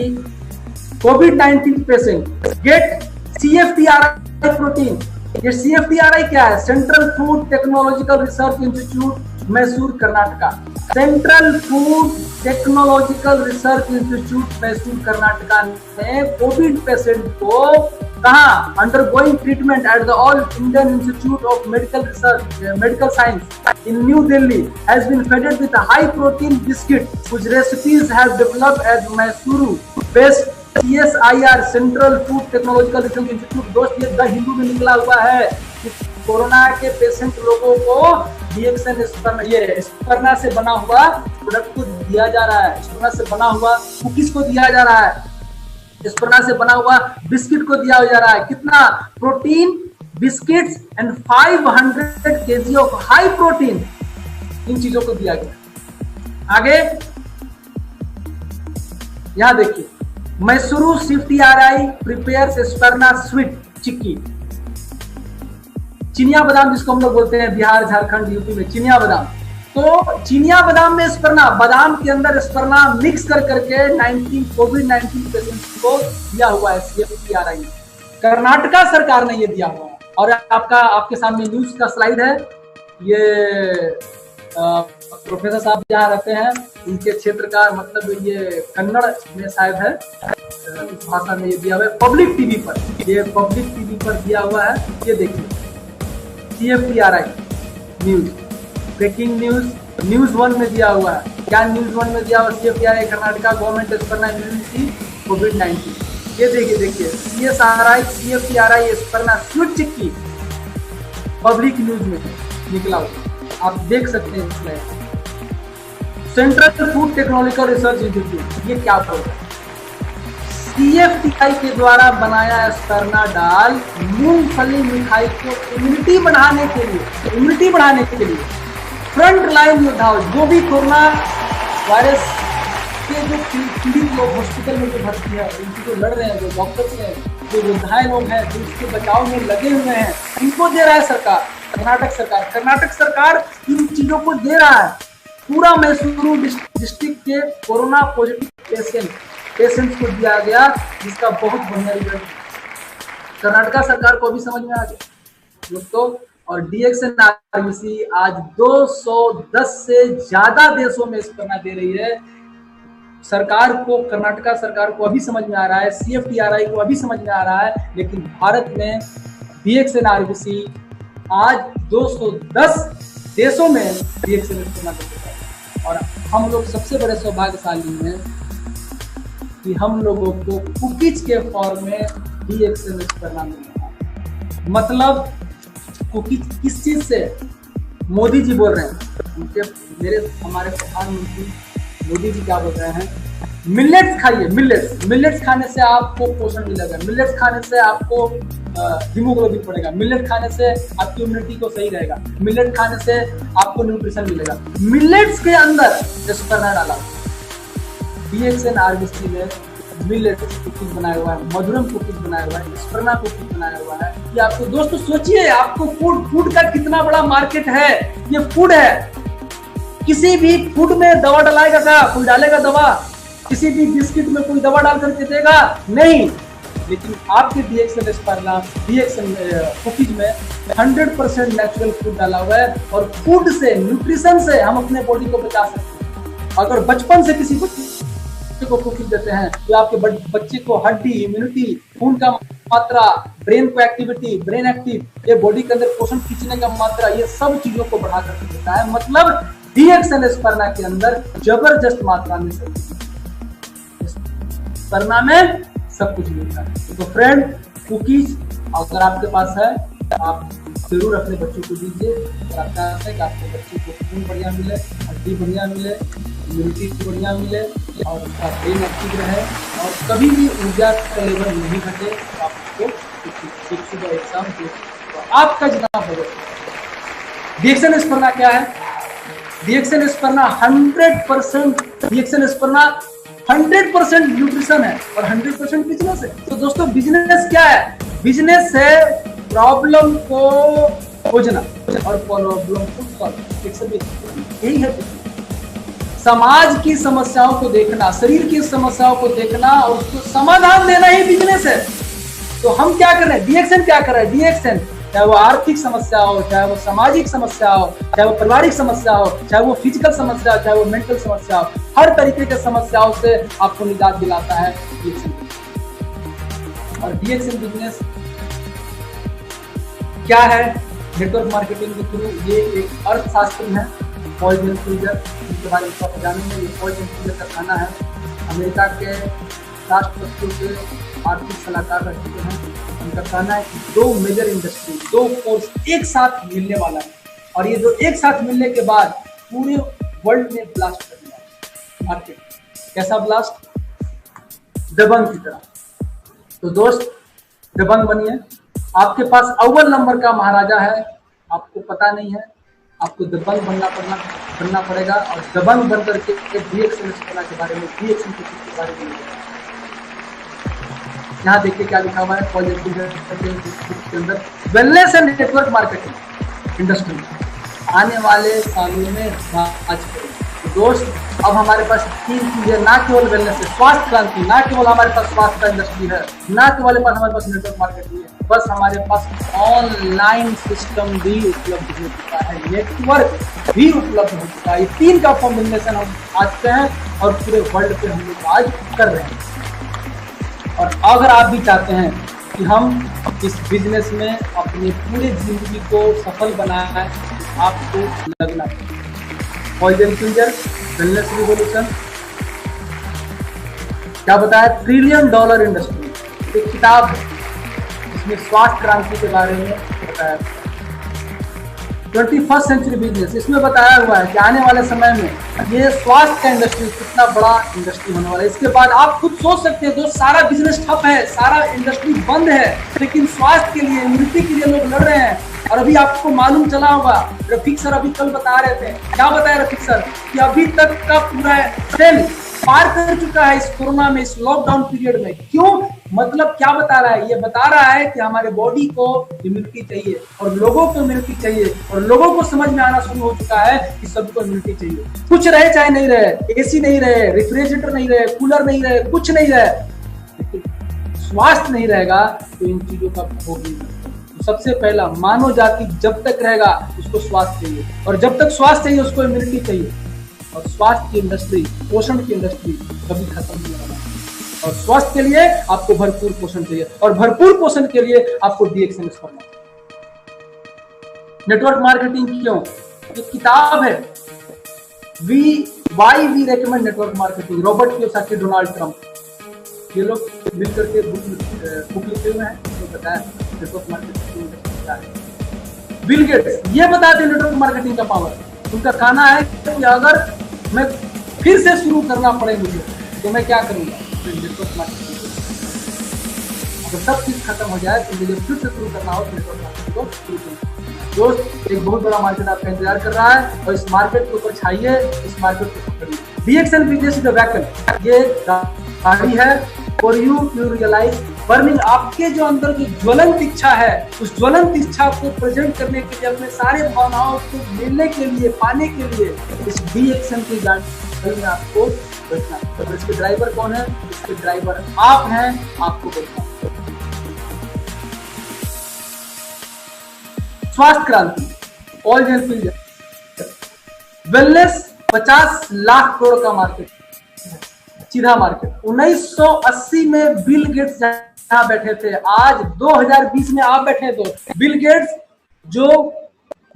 कोविड-19 पेशेंट गेट CFTRI प्रोटीन। ये CFTRI क्या है? Central food technological research institute, Mysore, Karnataka. Central food technological research institute, Mysore, Karnataka ने कोविड पेशेंट को कहा undergoing treatment at the all Indian institute of medical science in New Delhi has been fed with a high protein biscuit whose recipes have developed at Mysuru based CSIR Central Food Technological Research Institute। दोस्त, ये the Hindu में निकला हुआ है कि corona के patient लोगों को रिएक्शन स्पर्ना से बना हुआ प्रोडक्ट को दिया जा रहा है। स्पर्ना से बना हुआ कुकीज को दिया जा रहा है, स्पर्ना से बना हुआ बिस्किट को दिया जा रहा है। कितना? Protein biscuits and 500 kg of high protein, इन चीजों को दिया गया। आगे यहां देखिए, Mysuru CFTRI prepares spirulina sweet chikki. चिनिया बादाम जिसको हम लोग बोलते हैं बिहार, झारखंड, यूपी में चिनिया बादाम, तो चिनिया बादाम में स्पर्ना, बादाम के अंदर स्पर्ना मिक्स कर करके कोविड-19 पेशेंट्स को दिया हुआ है CFTRI ने। कर्नाटका सरकार ने ये दिया हुआ है। और आपके सामने न्यूज का स्लाइड है, ये प्रोफेसर साहब जहाँ रहते हैं उनके क्षेत्र का, मतलब ये कन्नड़ में शायद है, इस भाषा में ये दिया हुआ है पब्लिक टीवी पर, ये पब्लिक टीवी पर दिया हुआ है। ये देखिए CFTRI news, breaking news, news 1 में दिया हुआ है। क्या न्यूज 1 में दिया हुआ? CFTRI कर्नाटका गवर्नमेंट स्पर्ना इम्यूनिटी कोविड-19। ये देखिए CFTRI स्पर्ना स्विच की पब्लिक न्यूज में निकला हुआ, आप देख सकते हैं इसमें। Central food technological research institute, ये क्या बोल रहा है? CFTRI के द्वारा बनाया स्पर्ना डाल मूंगफली मिठाई को इम्यूनिटी बढ़ाने के लिए फ्रंट लाइन योद्धाओं, जो भी कोरोना वायरस के जो पीड़ित लोग हॉस्पिटल में जो भर्ती है, उनकी जो लड़ रहे हैं, जो डॉक्टर्स हैं, जो योद्धाएं लोग हैं, जो इसके बचाव में लगे हुए हैं, इनको दे रहा है सरकार, कर्नाटक सरकार इन चीजों को दे रहा है। पूरा मैसूरू डिस्ट्रिक्ट के कोरोना पॉजिटिव पेशेंट्स को दिया गया, जिसका बहुत बढ़िया रिजल्ट कर्नाटका सरकार को भी समझ में आ गया दोस्तों। और DXNRVC आज 210 से ज्यादा देशों में स्पर्ना दे रही है। सरकार को, कर्नाटका सरकार को अभी समझ में आ रहा है, CFTRI को अभी समझ में आ रहा है, लेकिन भारत में DXNRVC आज 210 देशों में DXN स्पर्ना दे रहा है। और हम लोग सबसे बड़े सौभाग्यशाली हैं कि हम लोगों को कुकीज के फॉर्म में DXN स्पर्ना मिल रहा है। मतलब कुकीज किस चीज से? मोदी जी बोल रहे हैं, हमारे प्रधानमंत्री मोदी जी क्या बोल रहे हैं? मिलेट्स खाइए, मिलेट्स खाने से आपको पोषण मिलेगा, मिलेट्स खाने से आपको हीमोग्लोबिन बढ़ेगा, मिलेट खाने से आपकी इम्यूनिटी को सही रहेगा, मिलेट खाने से आपको न्यूट्रिशन मिलेगा। मिलेट्स के अंदर स्पर्ना डाला, DXNRVC ने मिलेट्स कुकीज बनाया हुआ है, मधुरम कुकीज बनाया हुआ है, स्पर्ना कुकीज बनाया हुआ है। ये आपको दोस्तों सोचिए, आपको फूड का कितना बड़ा मार्केट है। ये फूड है, किसी भी फूड में दवा डालेगा क्या? कोई डालेगा दवा? किसी भी बिस्किट में कोई दवा डाल करके देगा? नहीं। लेकिन आपके DXN स्पर्ना, DXN कुकीज में 100% नेचुरल फूड डाला हुआ है। और फूड से, न्यूट्रिशन से हम अपने बॉडी को बचा सकते हैं। अगर बचपन से किसी बच्चे को कुकीज देते हैं तो आपके बच्चे को हड्डी, इम्यूनिटी, खून का मात्रा, ब्रेन को एक्टिविटी, ब्रेन एक्टिव, ये बॉडी के अंदर पोषण खींचने का मात्रा, ये सब चीजों को बढ़ा कर देता है। मतलब DXN स्पर्ना के अंदर जबरदस्त मात्रा में स्पर्ना में सब कुछ मिलता है। तो फ्रेंड, कुकीज अगर आपके पास है, आप जरूर अपने बच्चों को दीजिए। और आपका है कि आपके बच्चे को खून बढ़िया मिले, हड्डी बढ़िया मिले, इम्यूनिटी बढ़िया मिले, और उसका ब्रेन एक्टिव रहे, और कभी भी ऊर्जा का लेवल नहीं घटे। तो आप उसको सुबह एग्जाम दे, तो आपका जितना बजट। DXN स्पर्ना क्या है? DXN स्पर्ना 100% DXN स्पर्ना 100% न्यूट्रिशन है और 100% बिजनेस है। तो दोस्तों, बिजनेस क्या है? बिजनेस है प्रॉब्लम को खोजना और प्रॉब्लम को सॉल्व, यही है। समाज की समस्याओं को देखना, शरीर की समस्याओं को देखना और उसको समाधान देना ही बिजनेस है। तो हम क्या कर रहे हैं? DXN क्या कर रहा है? DXN चाहे वो आर्थिक समस्या हो, चाहे वो सामाजिक समस्या हो, चाहे वो पारिवारिक समस्या हो, चाहे वो फिजिकल समस्या हो, चाहे वो मेंटल समस्या हो, हर तरीके के समस्याओं से आपको निजात दिलाता है DXN। और DXN बिजनेस क्या है? नेटवर्क मार्केटिंग के थ्रू ये एक अर्थशास्त्र है, पॉइजन फ्रीजर, जिसके बारे में आपको जानेंगे। ये पॉइजन फ्रीजर का खाना है। अमेरिका के राष्ट्रपतियों के आर्थिक सलाहकार रह चुके हैं। उनका कहना है कि 2 मेजर इंडस्ट्री, 2 फोर्स एक साथ मिलने वाला है, और ये जो एक साथ मिलने के बाद पूरे वर्ल्ड में ब्लास्ट करने वाला मार्केट। कैसा ब्लास्ट? दबंग की तरह। तो दोस्त, दबंग बनिए। आपके पास अव्वल नंबर का महाराजा है, आपको पता नहीं है, आपको दबंग बनना पड़ेगा। और दबंग बन करके DXN के बारे में, DXN के बारे में यहाँ देखिए क्या लिखा हुआ है पॉजिटिव के अंदर, wellness and network marketing industry आने वाले सालों में राज करेगी। तो दोस्त, अब हमारे पास 3 चीजें, ना केवल वेलनेस है, स्वास्थ्य क्रांति, ना केवल हमारे पास स्वास्थ्य का इंडस्ट्री है, ना केवल हमारे पास नेटवर्क मार्केटिंग है, बस हमारे पास ऑनलाइन सिस्टम भी उपलब्ध हो चुका है, नेटवर्क भी उपलब्ध हो चुका है। ये 3 का कॉम्बिनेशन हम आज के हैं और पूरे वर्ल्ड पे हम लोग आज कर रहे हैं। और अगर आप भी चाहते हैं कि हम इस बिजनेस में अपनी पूरी जिंदगी को सफल बनाए, आपको लगना चाहिए। पॉइजन फिंगर वेलनेस रिवॉल्यूशन क्या बताया, $1 ट्रिलियन इंडस्ट्री, एक किताब है इसमें स्वास्थ्य क्रांति के बारे में बताया। 21st सेंचुरी बिजनेस, इसमें बताया हुआ है कि आने वाले समय में ये स्वास्थ्य का इंडस्ट्री कितना बड़ा इंडस्ट्री होने वाला है। इसके बाद आप खुद सोच सकते हैं दोस्त, सारा बिजनेस ठप है, सारा इंडस्ट्री बंद है, लेकिन स्वास्थ्य के लिए, इम्यूनिटी के लिए लोग लड़ रहे हैं। और अभी आपको मालूम चला होगा, रफीक सर अभी कल बता रहे थे, क्या बताया रफीक सर, कि अभी तक का पूरा ट्रेंड पार कर चुका है इस कोरोना में, इस लॉकडाउन पीरियड में। क्यों? मतलब क्या बता रहा है? ये बता रहा है कि हमारे बॉडी को इम्यूनिटी चाहिए और लोगों को इम्यूनिटी चाहिए, और लोगों को समझ में आना शुरू हो चुका है कि सबको इम्यूनिटी चाहिए। कुछ रहे चाहे नहीं रहे, एसी नहीं रहे, रेफ्रिजरेटर नहीं रहे, कूलर नहीं रहे, कुछ नहीं रहे, लेकिन स्वास्थ्य नहीं रहेगा तो इन चीजों का भोग नहीं मिलेगा। सबसे पहला, मानव जाति जब तक रहेगा उसको स्वास्थ्य चाहिए, और जब तक स्वास्थ्य चाहिए उसको इम्यूनिटी चाहिए। और स्वास्थ्य की इंडस्ट्री, पोषण की इंडस्ट्री कभी खत्म नहीं होगा। और स्वास्थ्य के लिए आपको भरपूर पोषण चाहिए, और भरपूर पोषण के लिए आपको DXNS करना। नेटवर्क मार्केटिंग क्यों? ये किताब है why we recommend network marketing, Robert Kiyosaki, Donald Trump, ये लोग मिल करके बुक लिखे हुए हैं, तो बताया नेटवर्क मार्केटिंग क्या है। बिल गेट्स ये बताते हैं नेटवर्क मार्केटिंग का पावर। उनका कहना है कि अगर मैं फिर से शुरू करना पड़े मुझे, तो मैं क्या करूंगा, नेटवर्क मार्केटिंग। अगर सब चीज खत्म हो जाए तो मुझे फिर से शुरू करना हो तो नेटवर्क मार्केटिंग को शुरू करूंगा। दोस्त, एक बहुत बड़ा मार्केट आपका इंतजार कर रहा है, और इस मार्केट के ऊपर छाइए, इस मार्केट को पकड़िए। DXN business is a vehicle, ये गाड़ी है for you to realise burning. आपके जो अंदर जो ज्वलंत इच्छा है, उस ज्वलंत इच्छा को प्रेजेंट करने के लिए, अपने सारे भावनाओं को मिलने के लिए, पाने के लिए इस DXN की गाड़ी में आपको बैठना है। और इसके ड्राइवर कौन है? इसके ड्राइवर आप हैं, आपको बैठना। स्वास्थ्य क्रांति, all gel wellness 50 lakh crore का मार्केट, सीधा मार्केट। 1980 में बिल गेट्स जहां बैठे थे, आज 2020 में आप बैठे। तो बिल गेट्स जो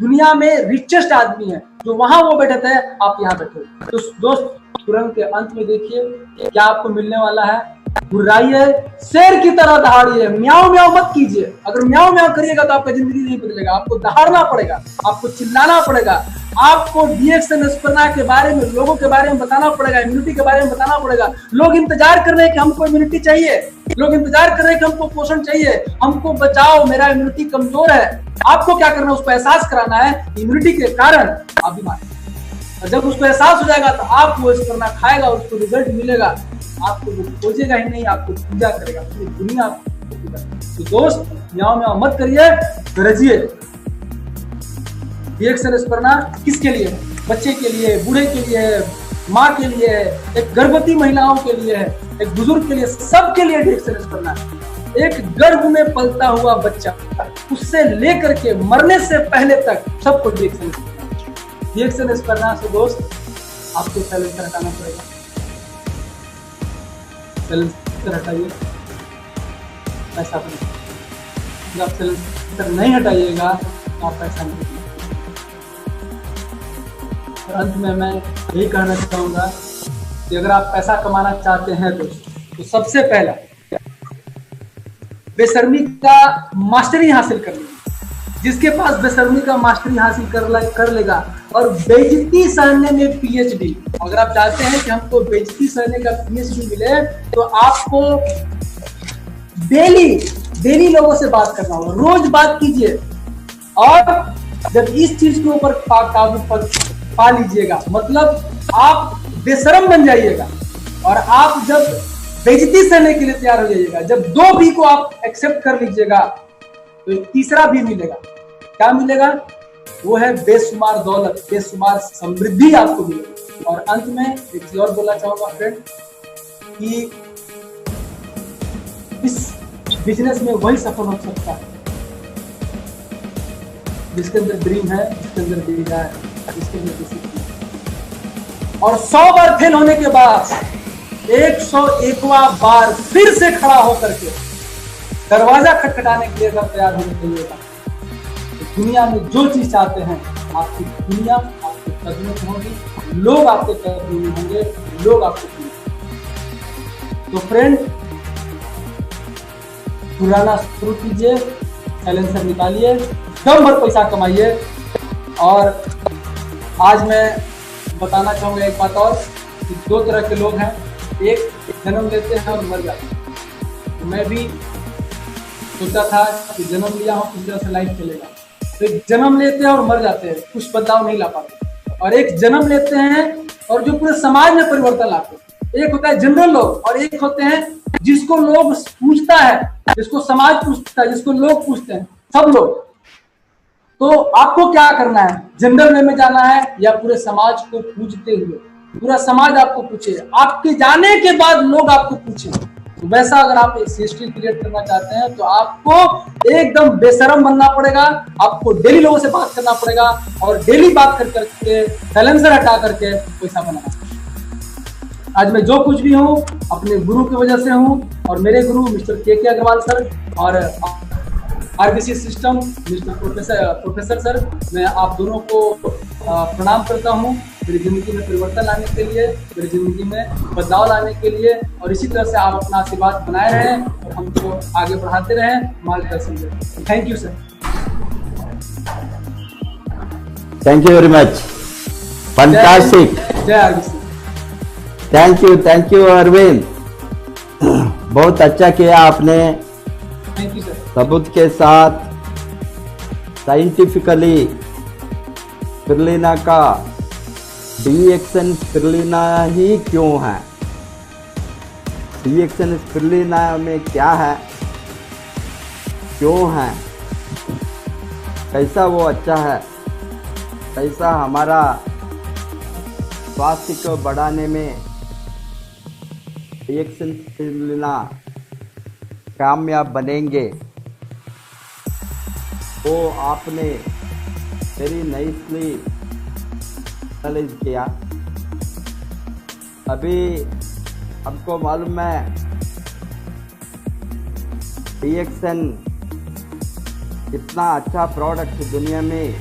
दुनिया में रिचेस्ट आदमी है, जो वहां वो बैठे थे, आप यहाँ बैठे। तो दोस्त, तुरंत के अंत में देखिए क्या आपको मिलने वाला है। घुर्राइए, शेर की तरह दहाड़िए, म्याऊं म्याऊं मत कीजिए। अगर म्याऊं म्याऊं करिएगा तो आपका जिंदगी नहीं बदलेगा, आपको दहाड़ना पड़ेगा, आपको चिल्लाना पड़ेगा, आपको DXN स्पर्धा के बारे में, लोगों के बारे में बताना पड़ेगा, इम्यूनिटी के बारे में बताना पड़ेगा। लोग इंतजार कर रहे हैं कि हमको इम्यूनिटी चाहिए, लोग इंतजार कर रहे हैं कि हमको पोषण चाहिए, हमको बचाओ, मेरा इम्यूनिटी कमजोर है। आपको क्या करना है? उसको एहसास कराना है इम्यूनिटी के कारण आप बीमार हैं। और जब उसको एहसास हो जाएगा तो आप वो स्पर्धा खाएगा, उसको रिजल्ट मिलेगा, आपको वो खोजेगा ही नहीं, आपको पूजा करेगा, पूरी दुनिया आपको पूजा। तो दोस्त, म्याऊं म्याऊं मत करिए, गरजिए। DXN स्पर्धा किसके लिए है? बच्चे के लिए, बूढ़े के लिए, माँ के लिए, एक गर्भवती महिलाओं के लिए है, एक बुजुर्ग के लिए, सबके लिए DXN स्पर्धा। एक गर्भ में पलता हुआ बच्चा, उससे लेकर के मरने से पहले तक सबको DXN स्पर्धा से दोस्त आपको साइलेंसर हटाना पड़ेगा। साइलेंसर हटाइए, पैसा बनेगा। जब आप साइलेंसर नहीं हटाइएगा तो आप पैसा नहीं। और अंत में मैं यही कहना चाहूंगा कि अगर आप पैसा कमाना चाहते हैं तो सबसे पहला बेशर्मी का मास्टरी हासिल कर लीजिए। जिसके पास बेशर्मी का मास्टरी हासिल कर लेगा और बेइज्जती सहने में PhD, अगर आप चाहते हैं कि हमको बेइज्जती सहने का PhD मिले तो आपको डेली लोगों से बात करना होगा, रोज बात कीजिए। और जब इस चीज के ऊपर काबू पा लीजिएगा, मतलब आप बेशरम बन जाइएगा। और आप जब बेइज्जती सहने के लिए तैयार हो जाइएगा। जब 2 बी को आप एक्सेप्ट कर लीजिएगा तो एक तीसरा भी मिलेगा। क्या मिलेगा? वो है बेशुमार दौलत, बेशुमार समृद्धि आपको मिलेगी। और अंत में एक चीज और बोलना चाहूंगा फ्रेंड कि इस बिजनेस में वही सफल हो सकता है जिसके अंदर ड्रीम है, जिसके अंदर डिजायर है, जिसके अंदर डिसिप्लिन। और 100 बार फेल होने के बाद 101वां बार फिर से खड़ा होकर के दरवाजा खटखटाने के लिए अगर तैयार होने के लिए तो दुनिया में जो चीज चाहते हैं आपकी दुनिया आपके कदमों में होगी, लोग आपके कदमों में होंगे, लोग आपको। तो फ्रेंड, पुराना शुरू कीजिए, साइलेंसर निकालिए, दम भर पैसा कमाइए। और आज मैं बताना चाहूंगा एक बात और कि 2 तरह के लोग हैं। एक जन्म लेते हैं और मर जाते हैं। तो मैं भी सोचा था कि जन्म लिया हूं किस तरह से लाइफ चलेगा। तो एक जन्म लेते हैं और मर जाते हैं, कुछ बदलाव नहीं ला पाते। और एक जन्म लेते हैं और जो पूरे समाज में परिवर्तन लाते हैं। एक होता है जनरल लोग और एक होते हैं जिसको लोग पूछता है, जिसको समाज पूछता है, जिसको लोग पूछते हैं, सब लोग। तो आपको क्या करना है? जनरल वे में जाना है या पूरे समाज को पूछते हुए? पूरा समाज आपको पूछे, आपके जाने के बाद लोग आपको पूछे। तो वैसा अगर आप एक हिस्ट्री क्रिएट करना चाहते हैं तो आपको एकदम बेशरम बनना पड़ेगा। आपको डेली लोगों से बात करना पड़ेगा और डेली बात कर करके साइलेंसर हटा करके पैसा बनाना। आज मैं जो कुछ भी हूँ अपने गुरु की वजह से हूँ और मेरे गुरु मिस्टर के अग्रवाल सर और RBC system mister professor sir, मैं आप दोनों को प्रणाम करता हूँ मेरी जिंदगी में परिवर्तन लाने के लिए, मेरी जिंदगी में बदलाव लाने के लिए। और इसी तरह से आप अपना आशीर्वाद बनाए रहें और हमको आगे बढ़ाते रहें, मार्गदर्शन दें। Thank you sir. Thank you very much, fantastic. जय आरबीसी। थैंक यू अरविंद, बहुत अच्छा किया आपने। Thank you sir. सबूत के साथ साइंटिफिकली स्पिरुलिना का डीएक्सन स्पिरुलिना ही क्यों है, डीएक्सन स्पिरुलिना में क्या है, क्यों है, कैसा वो अच्छा है, कैसा हमारा स्वास्थ्य को बढ़ाने में डीएक्सन स्पिरुलिना कामयाब बनेंगे, वो आपने वेरी नाइसली एनालाइज किया। अभी हमको मालूम है डीएक्सन इतना अच्छा प्रोडक्ट दुनिया में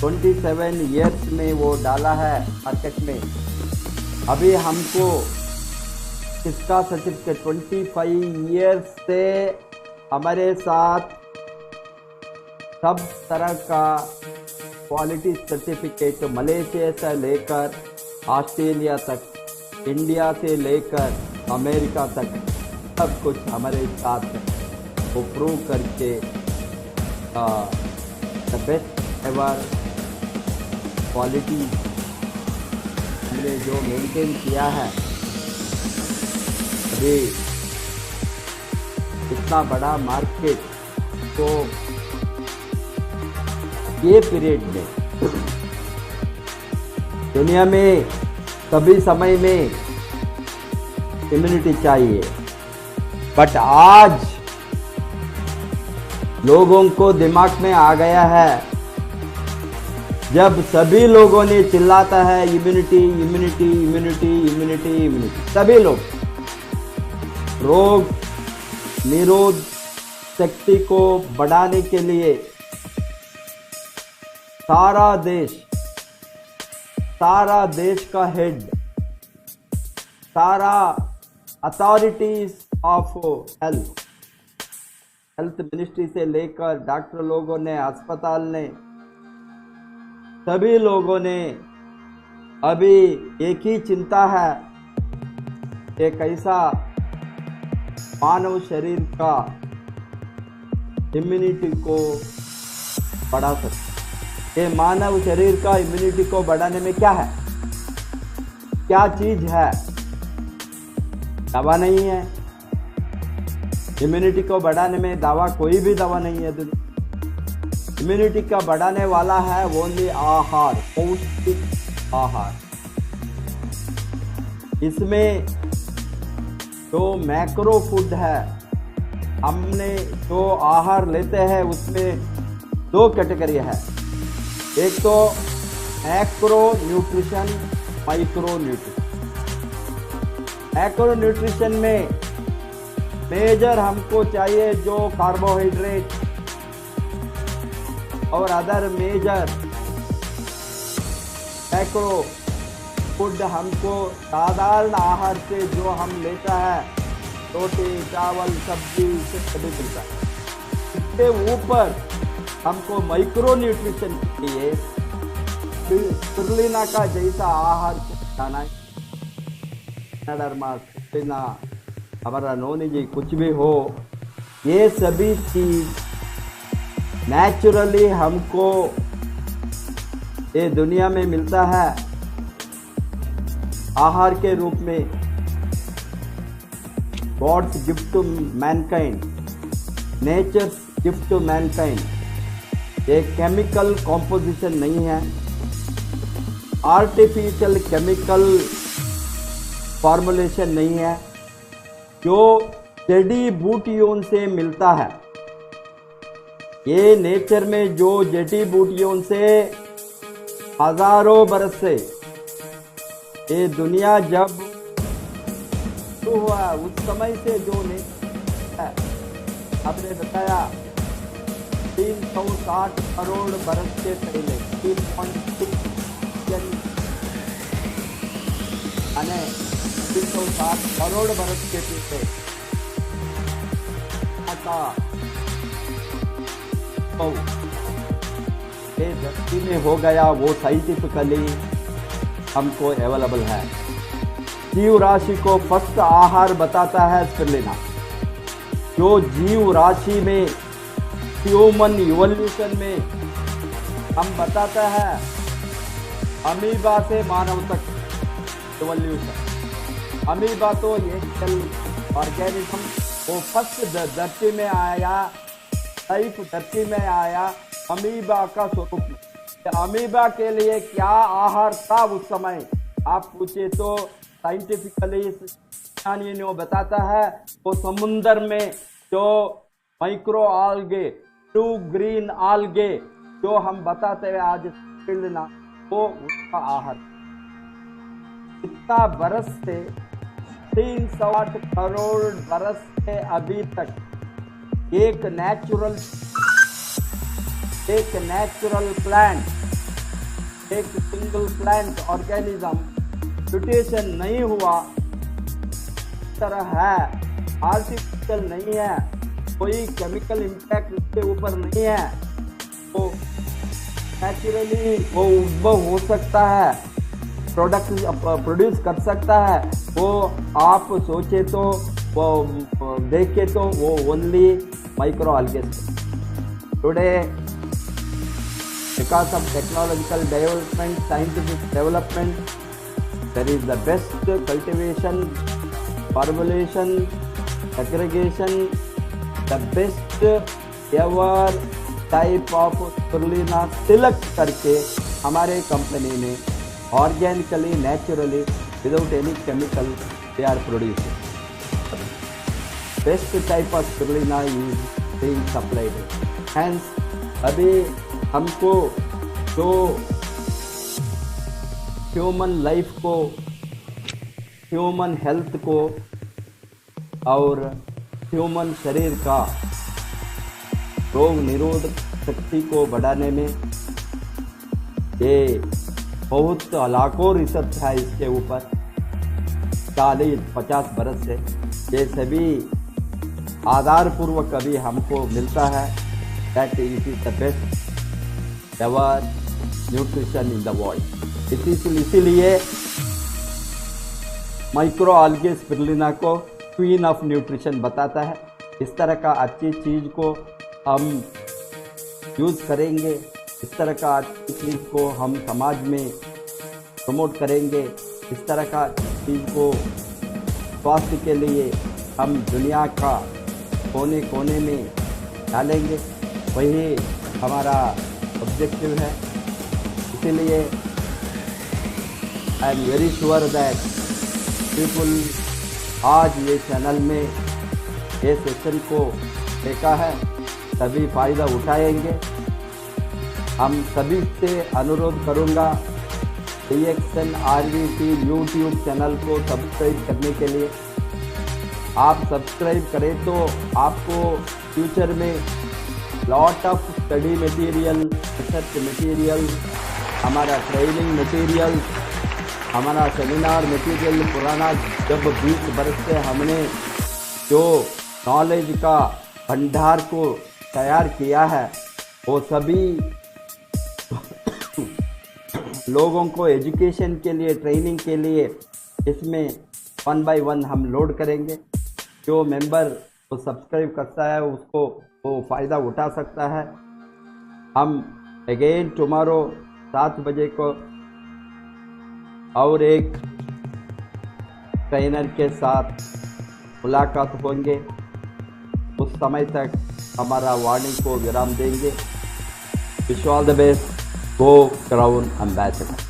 27 ईयर्स में वो डाला है मार्केट में। अभी हमको इसका सर्टिफिकेट 25 ईयर्स से हमारे साथ सब तरह का क्वालिटी सर्टिफिकेट मलेशिया से लेकर ऑस्ट्रेलिया तक, इंडिया से लेकर अमेरिका तक सब कुछ हमारे साथ वो प्रूव करके द बेस्ट एवर क्वालिटी हमने जो मेंटेन किया है। अभी इतना बड़ा मार्केट तो ये पीरियड में दुनिया में सभी समय में इम्यूनिटी चाहिए, बट आज लोगों को दिमाग में आ गया है, जब सभी लोगों ने चिल्लाता है immunity immunity immunity immunity immunity, सभी लोग रोग निरोध शक्ति को बढ़ाने के लिए सारा देश का हेड, सारा अथॉरिटीज ऑफ हेल्थ मिनिस्ट्री से लेकर डॉक्टर लोगों ने, अस्पताल ने, सभी लोगों ने अभी एक ही चिंता है कि कैसा मानव शरीर का इम्यूनिटी को बढ़ा सकते। ये मानव शरीर का इम्यूनिटी को बढ़ाने में क्या है, क्या चीज है, दवा नहीं है। इम्यूनिटी को बढ़ाने में दवा, कोई भी दवा नहीं है। इम्यूनिटी का बढ़ाने वाला है ओनली आहार, पौष्टिक आहार। इसमें जो मैक्रो फूड है, हमने जो आहार लेते हैं उसमें 2 कैटेगरी है। एक तो macro nutrition, micro nutrition. Macro nutrition में मेजर हमको चाहिए जो कार्बोहाइड्रेट और अदर मेजर मैक्रो फूड हमको साधारण आहार से जो हम लेता है, रोटी, चावल, सब्जी से सभी मिलता है। इसके ऊपर हमको माइक्रो न्यूट्रिशन के लिए स्पिरुलिना का जैसा आहार खाना है। हमारा नोनी जी कुछ भी हो, ये सभी चीज नेचुरली हमको ये दुनिया में मिलता है आहार के रूप में। God's gift to mankind, nature's gift to mankind. ये केमिकल कॉम्पोजिशन नहीं है, आर्टिफिशियल केमिकल फॉर्मुलेशन नहीं है, जो जड़ी बूटियों से मिलता है। ये नेचर में जो जड़ी बूटियों से हजारों बरस से ये दुनिया जब शुरू हुआ उस समय से जो नेचर है, आपने बताया 360 करोड़ बरस के पहले 3.6 यानी 360 करोड़ बरस के पीछे ये धरती में हो गया, वो साइंटिफिकली हमको अवेलेबल है। जीव राशि को फर्स्ट आहार बताता है स्पिरुलिना। जो जीव राशि में ह्यूमन इवोल्यूशन में हम बताता है अमीबा से मानव तक इवोल्यूशन। अमीबा तो एक सेल ऑर्गेनिज्म, वो फर्स्ट धरती में आया, लाइफ धरती में आया अमीबा का स्वरूप में। अमीबा के लिए क्या आहार था उस समय, आप पूछे तो साइंटिफिकली विज्ञानियों बताता है वो समुद्र में जो माइक्रो आल्गे, ब्लू ग्रीन आल्गे जो हम बताते हैं आज स्पिरुलिना, वो उसका आहार। इतना बरस से 360 करोड़ बरस से अभी तक एक नेचुरल प्लांट, एक सिंगल प्लांट ऑर्गेनिज्म म्यूटेशन नहीं हुआ, इस तरह है, आर्टिफिशियल नहीं है, कोई केमिकल इम्पैक्ट उसके ऊपर नहीं है, तो नेचुरली वो उद्भव हो सकता है, प्रोड्यूस कर सकता है। वो आप सोचे तो, वो देखे तो वो only micro organism. Today because of technological development, scientific development, there is the best cultivation, formulation, segregation, the best ever type of spirulina select करके हमारे कंपनी ने organically, naturally, without any chemical, they are producing. Best type of spirulina is being supplied. Hence, अभी हमको जो human life को, human health को और human शरीर का रोग निरोधक शक्ति को बढ़ाने में ये बहुत लाखों रिसर्च है इसके ऊपर 40-50 बरस से। ये सभी आधारपूर्वक कभी हमको मिलता है that it is the best ever nutrition in the world. इसीलिए माइक्रो आल्गे स्पिरुलिना को क्वीन ऑफ न्यूट्रिशन बताता है। इस तरह का अच्छी चीज़ को हम यूज़ करेंगे, इस तरह का अच्छी चीज़ को हम समाज में प्रमोट करेंगे, इस तरह का चीज़ को स्वास्थ्य के लिए हम दुनिया का कोने कोने में डालेंगे, वही हमारा ऑब्जेक्टिव है। इसीलिए I am very sure that people आज ये चैनल में ये सेशन को देखा है, सभी फ़ायदा उठाएंगे। हम सभी से अनुरोध करूंगा DXN RVC यूट्यूब चैनल को सब्सक्राइब करने के लिए। आप सब्सक्राइब करें तो आपको फ्यूचर में lot of study material, research material, हमारा ट्रेनिंग मटेरियल, हमारा सेमिनार मटेरियल पुराना जब 20 वर्ष से हमने जो नॉलेज का भंडार को तैयार किया है, वो सभी लोगों को एजुकेशन के लिए, ट्रेनिंग के लिए इसमें 1 बाय 1 हम लोड करेंगे। जो मेंबर वो सब्सक्राइब करता है उसको वो फ़ायदा उठा सकता है। हम अगेन टुमारो 7 बजे को और एक ट्रेनर के साथ मुलाकात होंगे। उस समय तक हमारा वार्निंग को विराम देंगे। Wish all the best, go crown ambassador.